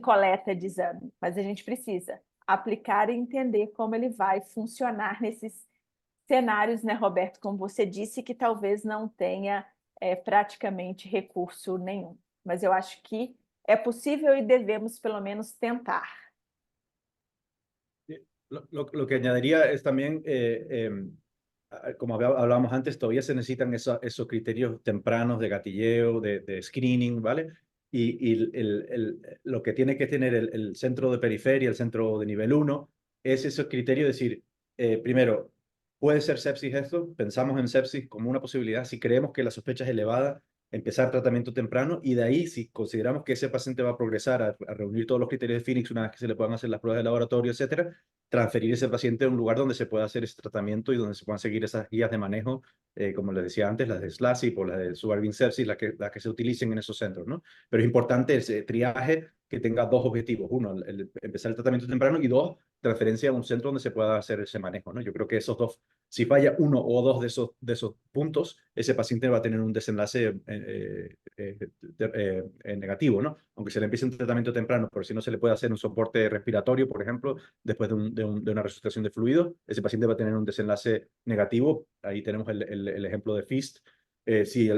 coleta de exame. Mas a gente precisa aplicar e entender como ele vai funcionar nesses cenários, né, Roberto, como você disse, que talvez não tenha praticamente recurso nenhum. Mas eu acho que é possível e devemos, pelo menos, tentar. Lo que añadiría es también, como hablábamos antes, todavía se necesitan esos criterios tempranos de gatilleo, de screening, ¿vale? Y lo que tiene que tener el centro de periferia, el centro de nivel 1, es esos criterios de decir, primero, ¿puede ser sepsis esto? Pensamos en sepsis como una posibilidad. Si creemos que la sospecha es elevada, empezar tratamiento temprano, y de ahí, si consideramos que ese paciente va a progresar a reunir todos los criterios de Phoenix una vez que se le puedan hacer las pruebas de laboratorio, etcétera, transferir ese paciente a un lugar donde se pueda hacer ese tratamiento y donde se puedan seguir esas guías de manejo, como les decía antes, las de SLASIP o las de Subarbin Sepsis, las que se utilicen en esos centros, ¿no? Pero es importante ese triaje que tenga dos objetivos. Uno, empezar el tratamiento temprano, y dos, transferencia a un centro donde se pueda hacer ese manejo, ¿no? Yo creo que esos dos, si falla uno o dos de esos puntos, ese paciente va a tener un desenlace negativo, ¿no? Aunque se le empiece un tratamiento temprano, pero si no se le puede hacer un soporte respiratorio, por ejemplo, después de una resucitación de fluido, ese paciente va a tener un desenlace negativo. Ahí tenemos el ejemplo de FIST. Si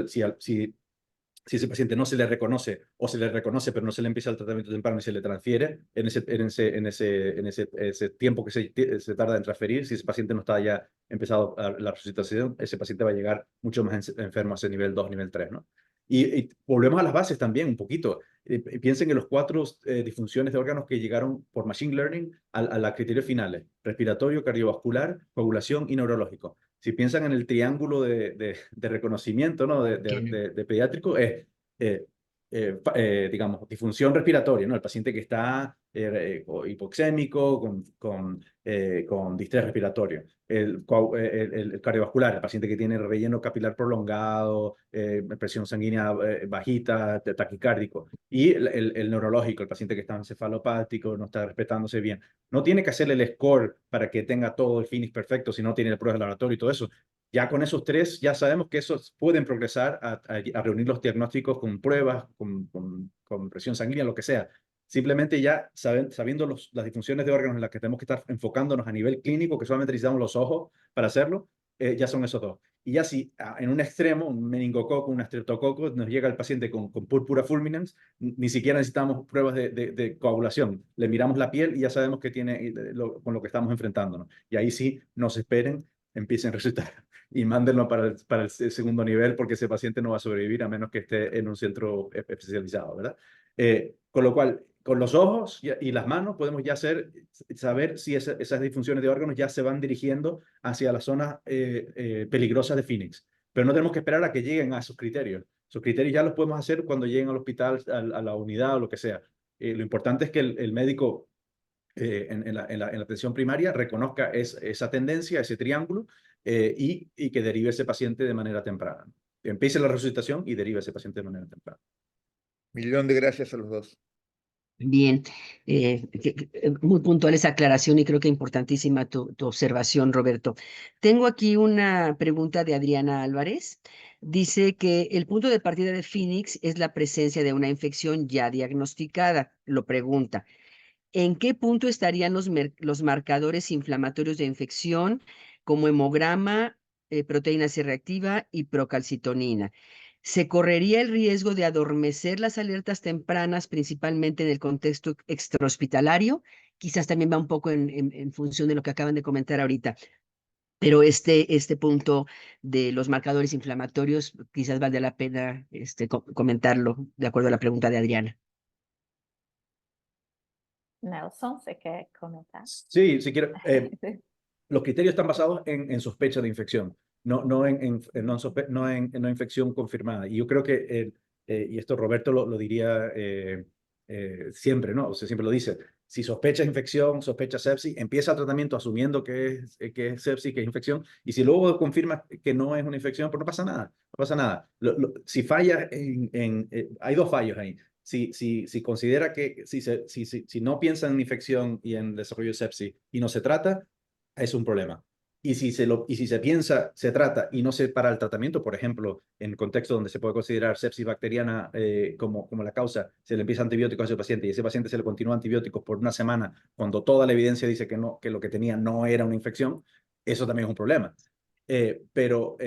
ese paciente no se le reconoce, o se le reconoce pero no se le empieza el tratamiento temprano y se le transfiere, en ese tiempo que se tarda en transferir, si ese paciente no está ya empezado la resucitación, ese paciente va a llegar mucho más enfermo a ese nivel 2, nivel 3, ¿no? Y volvemos a las bases también un poquito. Piensen en los 4 disfunciones de órganos que llegaron por Machine Learning a los criterios finales: respiratorio, cardiovascular, coagulación y neurológico. Si piensan en el triángulo de reconocimiento, ¿no? de pediátrico, es, digamos, disfunción respiratoria, ¿no? El paciente que está hipoxémico, con distrés respiratorio. El cardiovascular, el paciente que tiene relleno capilar prolongado, presión sanguínea bajita, taquicárdico. Y el neurológico, el paciente que está encefalopático, no está respetándose bien. No tiene que hacerle el score para que tenga todo el Phoenix perfecto, si no tiene el prueba de laboratorio y todo eso. Ya con esos 3, ya sabemos que esos pueden progresar a reunir los diagnósticos con pruebas, con presión sanguínea, lo que sea. Simplemente ya sabiendo las disfunciones de órganos en las que tenemos que estar enfocándonos a nivel clínico, que solamente necesitamos los ojos para hacerlo, ya son esos 2. Y ya si en un extremo, un meningococo, un streptococo, nos llega el paciente con púrpura fulminans, ni siquiera necesitamos pruebas de coagulación. Le miramos la piel y ya sabemos que tiene con lo que estamos enfrentándonos. Y ahí sí, nos esperen, empiecen a resucitar y mándenlo para el segundo nivel, porque ese paciente no va a sobrevivir a menos que esté en un centro especializado, ¿verdad? Con lo cual, con los ojos y las manos podemos ya saber si esas disfunciones de órganos ya se van dirigiendo hacia las zonas peligrosas de Phoenix. Pero no tenemos que esperar a que lleguen a esos criterios. Esos criterios ya los podemos hacer cuando lleguen al hospital, a la unidad o lo que sea. Lo importante es que el médico en la atención primaria reconozca esa tendencia, ese triángulo, y que derive ese paciente de manera temprana. Empiece la resucitación y derive ese paciente de manera temprana. Millón de gracias a los dos. Bien, muy puntual esa aclaración y creo que importantísima tu observación, Roberto. Tengo aquí una pregunta de Adriana Álvarez. Dice que el punto de partida de Phoenix es la presencia de una infección ya diagnosticada. Lo pregunta: ¿en qué punto estarían los marcadores inflamatorios de infección como hemograma, proteína C reactiva y procalcitonina? ¿Se correría el riesgo de adormecer las alertas tempranas, principalmente en el contexto extrahospitalario? Quizás también va un poco en función de lo que acaban de comentar ahorita. Pero este punto de los marcadores inflamatorios, quizás vale la pena comentarlo, de acuerdo a la pregunta de Adriana. Nelson, ¿se quiere comentar? Sí, si quiero. Los criterios están basados en sospecha de infección, no en infección confirmada. Y yo creo que, y esto Roberto lo diría siempre, ¿no? O sea, siempre lo dice: Si sospecha infección, sospecha sepsis, empieza el tratamiento asumiendo que es sepsis, que es infección, y si luego confirma que no es una infección, pues no pasa nada, no pasa nada. Si falla hay dos fallos ahí. Si considera que, si no piensa en infección y en desarrollo de sepsis y no se trata, es un problema. Y si se piensa, se trata y no se para el tratamiento, por ejemplo, en contexto donde se puede considerar sepsis bacteriana como la causa, se le empieza antibióticos a ese paciente y ese paciente se le continúa antibióticos por una semana, cuando toda la evidencia dice que no, que lo que tenía no era una infección, eso también es un problema. Pero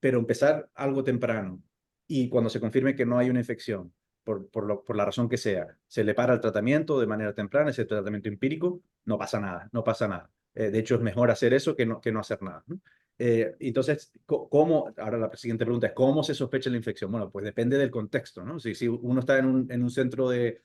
empezar algo temprano y cuando se confirme que no hay una infección, por la razón que sea, se le para el tratamiento de manera temprana, ese tratamiento empírico, no pasa nada, no pasa nada. De hecho, es mejor hacer eso que no hacer nada, ¿no? Entonces, ahora la siguiente pregunta es, ¿cómo se sospecha la infección? Bueno, pues depende del contexto, ¿no? Si uno está en un centro de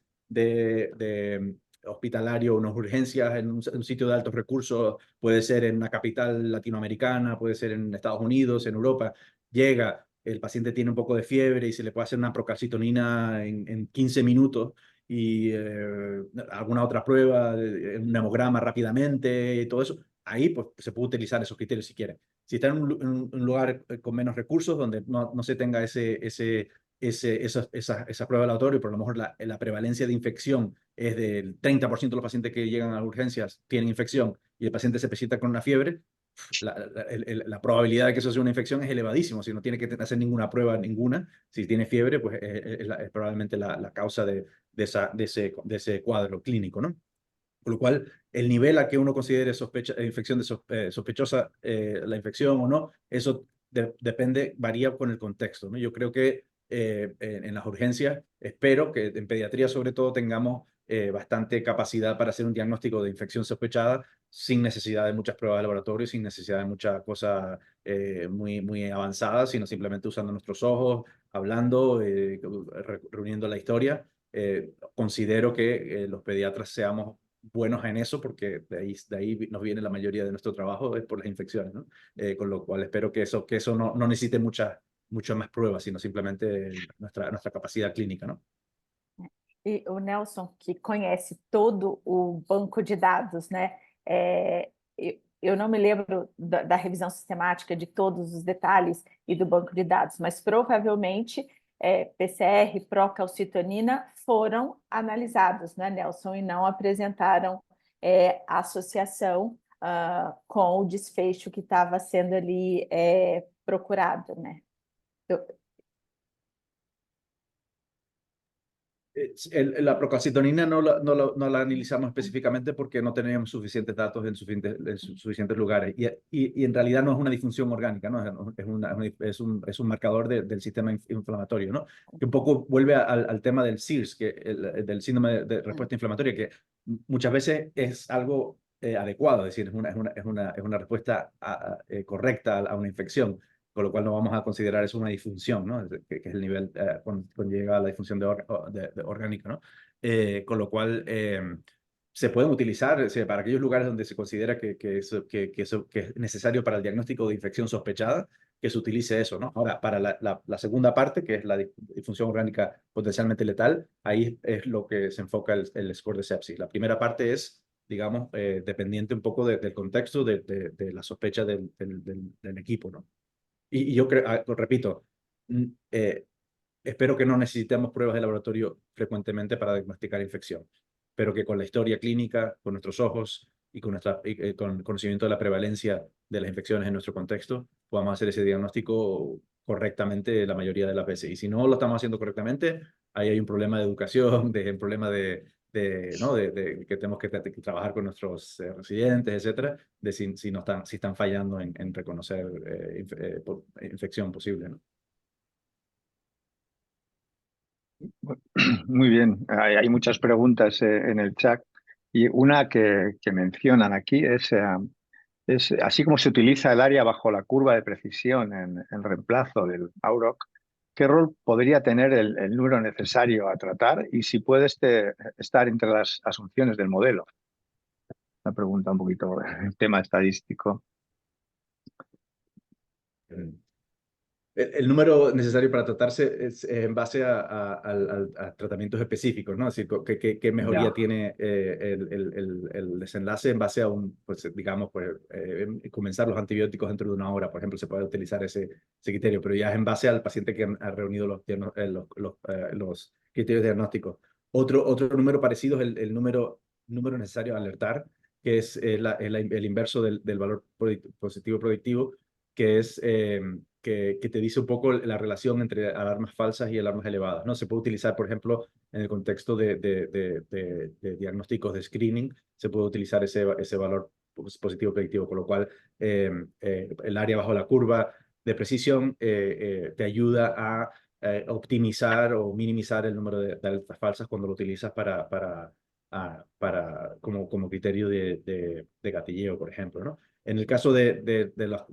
hospitalario, unas urgencias, en un sitio de altos recursos, puede ser en una capital latinoamericana, puede ser en Estados Unidos, en Europa, llega, el paciente tiene un poco de fiebre y se le puede hacer una procalcitonina en 15 minutos, y alguna otra prueba, un hemograma rápidamente y todo eso, ahí pues se puede utilizar esos criterios si quieren. Si está en un lugar con menos recursos, donde no se tenga esa prueba de laboratorio, pero a lo mejor la prevalencia de infección es del 30% de los pacientes que llegan a urgencias tienen infección y el paciente se presenta con una fiebre, la probabilidad de que eso sea una infección es elevadísimo. Si no tiene que hacer ninguna prueba, ninguna, si tiene fiebre, pues es probablemente la causa de ese cuadro clínico, ¿no? Con lo cual, el nivel a que uno considere infección sospechosa, la infección o no, eso depende, varía con el contexto, ¿no? Yo creo que en las urgencias, espero que en pediatría sobre todo tengamos bastante capacidad para hacer un diagnóstico de infección sospechada sin necesidad de muchas pruebas de laboratorio, sin necesidad de muchas cosas muy avanzadas, sino simplemente usando nuestros ojos, hablando, reuniendo la historia. Considero que los pediatras seamos buenos en eso, porque de ahí nos viene la mayoría de nuestro trabajo, es por las infecciones, ¿no? Con lo cual espero que eso no necesite muchas más pruebas, sino simplemente nuestra capacidad clínica, ¿no? E o Nelson, que conhece todo o banco de dados, né? Eu não me lembro da revisão sistemática de todos os detalhes e do banco de dados, mas provavelmente PCR, procalcitonina foram analisados, né, Nelson, e não apresentaram associação com o desfecho que estava sendo ali procurado, né? La procalcitonina no la analizamos específicamente porque no teníamos suficientes datos en suficientes lugares. Y en realidad no es una disfunción orgánica, ¿no? Es un marcador del sistema inflamatorio, ¿no? Que un poco vuelve al tema del SIRS, del síndrome de respuesta inflamatoria, que muchas veces es algo adecuado, es decir, es una respuesta correcta a una infección, con lo cual no vamos a considerar eso una disfunción, ¿no? Que es el nivel cuando llega a la disfunción orgánica, ¿no? Con lo cual se pueden utilizar, o sea, para aquellos lugares donde se considera que es necesario para el diagnóstico de infección sospechada, que se utilice eso, ¿no? Ahora, para la segunda parte, que es la disfunción orgánica potencialmente letal, ahí es lo que se enfoca el score de sepsis. La primera parte es, digamos, dependiente un poco del contexto, de la sospecha del equipo, ¿no? Y yo creo, repito, espero que no necesitemos pruebas de laboratorio frecuentemente para diagnosticar infección, pero que con la historia clínica, con nuestros ojos y con conocimiento de la prevalencia de las infecciones en nuestro contexto, podamos hacer ese diagnóstico correctamente la mayoría de las veces. Y si no lo estamos haciendo correctamente, ahí hay un problema de educación, un problema ¿no? que tenemos que trabajar con nuestros residentes, etcétera, de si están fallando en reconocer infección posible, ¿no? Muy bien, hay muchas preguntas en el chat y una que mencionan aquí es así como se utiliza el área bajo la curva de precisión en reemplazo del AUROC, ¿qué rol podría tener el número necesario a tratar y si puede estar entre las asunciones del modelo? Una pregunta un poquito el tema estadístico. el número necesario para tratarse es en base a tratamientos específicos, ¿no? Es decir, qué mejoría Ya. tiene el desenlace en base a pues, digamos, pues, comenzar los antibióticos dentro de 1 hora, por ejemplo, se puede utilizar ese criterio, pero ya es en base al paciente que ha reunido los criterios diagnósticos. Otro número parecido es el número necesario a alertar, que es el inverso del valor positivo predictivo, que es que te dice un poco la relación entre alarmas falsas y alarmas elevadas, ¿no? Se puede utilizar, por ejemplo, en el contexto de diagnósticos de screening, se puede utilizar ese valor positivo predictivo, con lo cual el área bajo la curva de precisión te ayuda a optimizar o minimizar el número de alertas falsas cuando lo utilizas como criterio de gatilleo, por ejemplo, ¿no? En el caso de las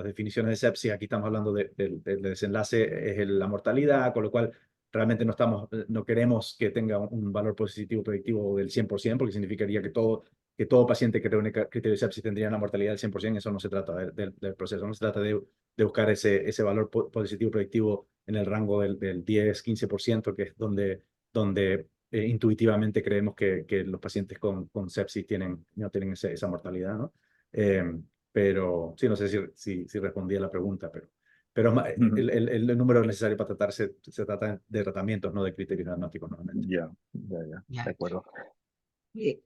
definiciones de sepsis, aquí estamos hablando del desenlace, es la mortalidad, con lo cual realmente no queremos que tenga un valor positivo predictivo del 100%, porque significaría que todo paciente que reúne criterio de sepsis tendría una mortalidad del 100%. Eso no se trata del proceso, no se trata de buscar ese valor positivo predictivo en el rango del 10-15%, que es donde intuitivamente creemos que los pacientes con sepsis no tienen esa mortalidad, ¿no? Pero sí, no sé si respondí a la pregunta, pero el número necesario para tratarse se trata de tratamientos, no de criterios diagnósticos normalmente. Ya, Ya. de acuerdo.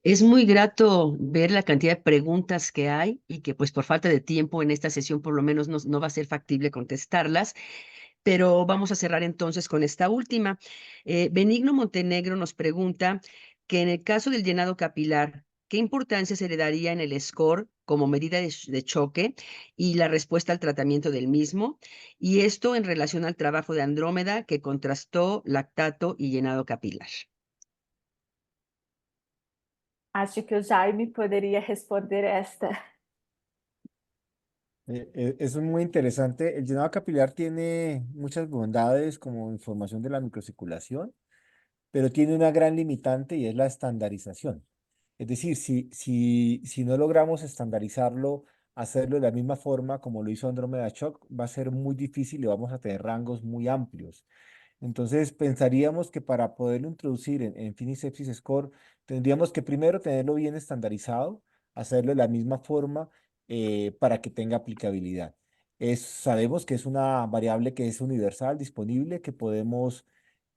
Es muy grato ver la cantidad de preguntas que hay y que pues por falta de tiempo en esta sesión por lo menos no va a ser factible contestarlas, pero vamos a cerrar entonces con esta última. Benigno Montenegro nos pregunta que en el caso del llenado capilar, ¿qué importancia se le daría en el score como medida de choque y la respuesta al tratamiento del mismo? Y esto en relación al trabajo de Andrómeda que contrastó lactato y llenado capilar. Acho que o Jaime poderia responder esta. Eso es muy interesante. El llenado capilar tiene muchas bondades como información de la microcirculación, pero tiene una gran limitante y es la estandarización. Es decir, si no logramos estandarizarlo, hacerlo de la misma forma como lo hizo Andromeda Shock, va a ser muy difícil y vamos a tener rangos muy amplios. Entonces, pensaríamos que para poderlo introducir en Phoenix Sepsis Score, tendríamos que primero tenerlo bien estandarizado, hacerlo de la misma forma para que tenga aplicabilidad. Sabemos que es una variable que es universal, disponible, que podemos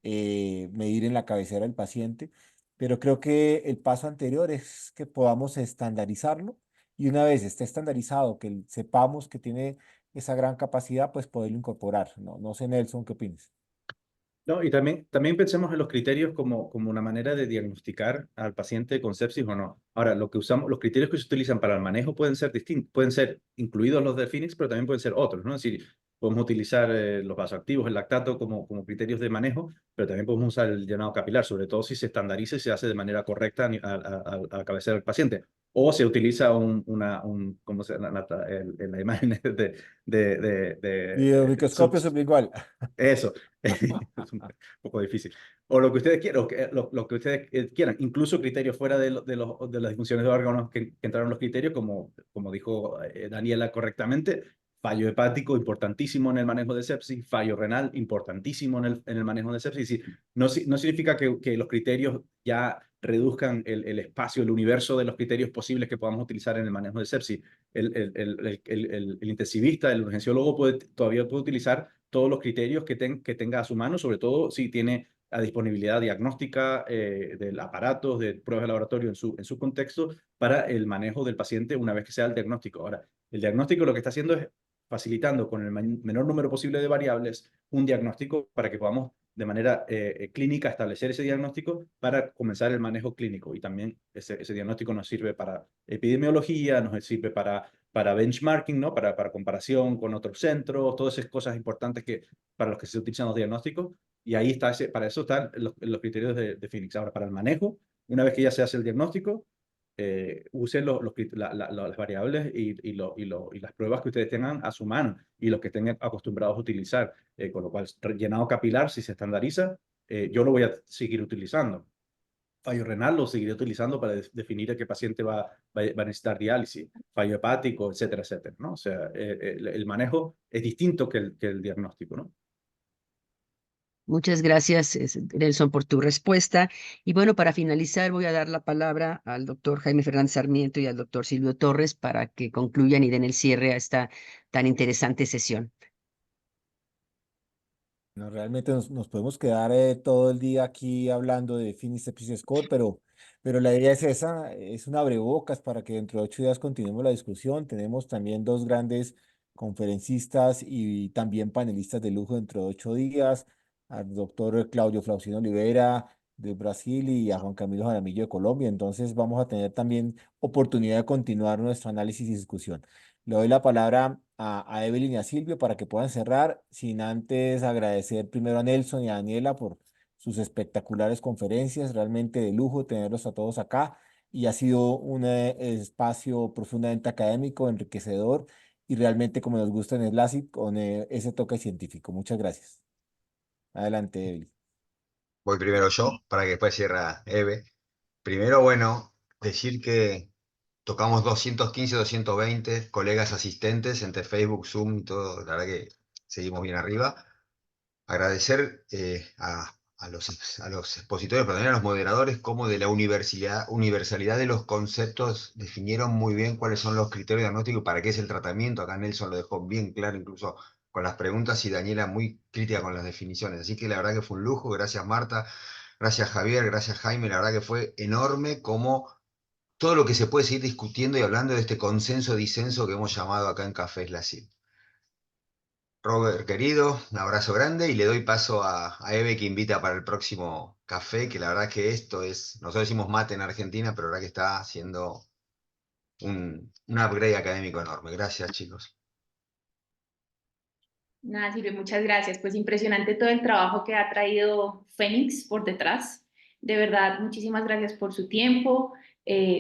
medir en la cabecera del paciente, pero creo que el paso anterior es que podamos estandarizarlo y una vez esté estandarizado, que sepamos que tiene esa gran capacidad, pues poderlo incorporar. No sé, Nelson, ¿qué opinas? No, y también pensemos en los criterios como una manera de diagnosticar al paciente con sepsis o no. Ahora, los criterios que se utilizan para el manejo pueden ser distintos, pueden ser incluidos los de Phoenix, pero también pueden ser otros, ¿no? Es decir, podemos utilizar los vasoactivos, el lactato como criterios de manejo, pero también podemos usar el llenado capilar, sobre todo si se estandariza y se hace de manera correcta a la cabecera del paciente. O se utiliza ¿cómo se llama? En la imagen Y el microscopio sublingual. eso, es un poco difícil. O lo que ustedes quieran, lo que ustedes quieran, incluso criterios fuera de las disfunciones de órganos que entraron en los criterios, como dijo Daniela correctamente, fallo hepático importantísimo en el manejo de sepsis, fallo renal importantísimo en el manejo de sepsis. Es decir, no significa que los criterios ya reduzcan el espacio, el universo de los criterios posibles que podamos utilizar en el manejo de sepsis. El intensivista, el urgenciólogo todavía puede utilizar todos los criterios que tenga a su mano, sobre todo si tiene la disponibilidad diagnóstica de aparatos, de pruebas de laboratorio en su contexto para el manejo del paciente una vez que sea el diagnóstico. Ahora, el diagnóstico lo que está haciendo es facilitando con el menor número posible de variables un diagnóstico para que podamos de manera clínica establecer ese diagnóstico para comenzar el manejo clínico. Y también ese diagnóstico nos sirve para epidemiología, nos sirve para benchmarking, ¿no? Para comparación con otros centros, todas esas cosas importantes para los que se utilizan los diagnósticos. Y ahí para eso están los criterios de Phoenix. Ahora, para el manejo, una vez que ya se hace el diagnóstico, usen las variables y las pruebas que ustedes tengan a su mano y los que estén acostumbrados a utilizar. Con lo cual, llenado capilar, si se estandariza, yo lo voy a seguir utilizando. fallo renal lo seguiré utilizando para definir a qué paciente va a necesitar diálisis, fallo hepático, etcétera, etcétera, ¿no? O sea, el manejo es distinto que el diagnóstico, ¿no? Muchas gracias, Nelson, por tu respuesta. Y bueno, para finalizar, voy a dar la palabra al doctor Jaime Fernández Sarmiento y al doctor Silvio Torres para que concluyan y den el cierre a esta tan interesante sesión. No, realmente nos podemos quedar todo el día aquí hablando de Finish Sepsis Score, pero la idea es esa, es un abrebocas para que dentro de 8 días continuemos la discusión. Tenemos también dos grandes conferencistas y también panelistas de lujo dentro de 8 días, al doctor Claudio Flausino Oliveira de Brasil y a Juan Camilo Jaramillo de Colombia. Entonces vamos a tener también oportunidad de continuar nuestro análisis y discusión. Le doy la palabra a Evelyn y a Silvio para que puedan cerrar, sin antes agradecer primero a Nelson y a Daniela por sus espectaculares conferencias, realmente de lujo tenerlos a todos acá y ha sido un espacio profundamente académico, enriquecedor y realmente como nos gusta en SLACIP con ese toque científico. Muchas gracias. Adelante, Evelyn. Voy primero yo, para que después cierre Eve. Primero, bueno, decir que tocamos 215, 220 colegas asistentes entre Facebook, Zoom y todo. La verdad que seguimos bien arriba. Agradecer a los expositores, pero también a los moderadores, como de la universalidad de los conceptos definieron muy bien cuáles son los criterios diagnósticos y para qué es el tratamiento. Acá Nelson lo dejó bien claro, incluso con las preguntas, y Daniela muy crítica con las definiciones. Así que la verdad que fue un lujo. Gracias, Marta. Gracias, Javier. Gracias, Jaime. La verdad que fue enorme como todo lo que se puede seguir discutiendo y hablando de este consenso-disenso que hemos llamado acá en Café SLACIP. Robert, querido, un abrazo grande y le doy paso a Eve que invita para el próximo café, que la verdad que esto es, nosotros decimos mate en Argentina, pero la verdad que está haciendo un upgrade académico enorme. Gracias, chicos. Nada, Silvio, muchas gracias. Pues impresionante todo el trabajo que ha traído Fénix por detrás. De verdad, muchísimas gracias por su tiempo,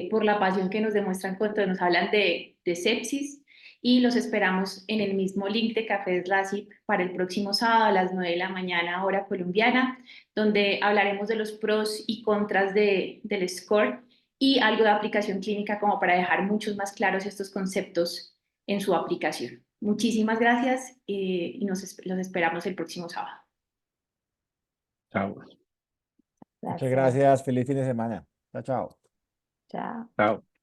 por la pasión que nos demuestran cuando nos hablan de sepsis y los esperamos en el mismo link de Café SLACIP para el próximo sábado a las 9 de la mañana, hora colombiana, donde hablaremos de los pros y contras del SCORE y algo de aplicación clínica como para dejar muchos más claros estos conceptos en su aplicación. Muchísimas gracias y los esperamos el próximo sábado. Chao. Muchas gracias. Feliz fin de semana. Chao, chao. Chao. Chao.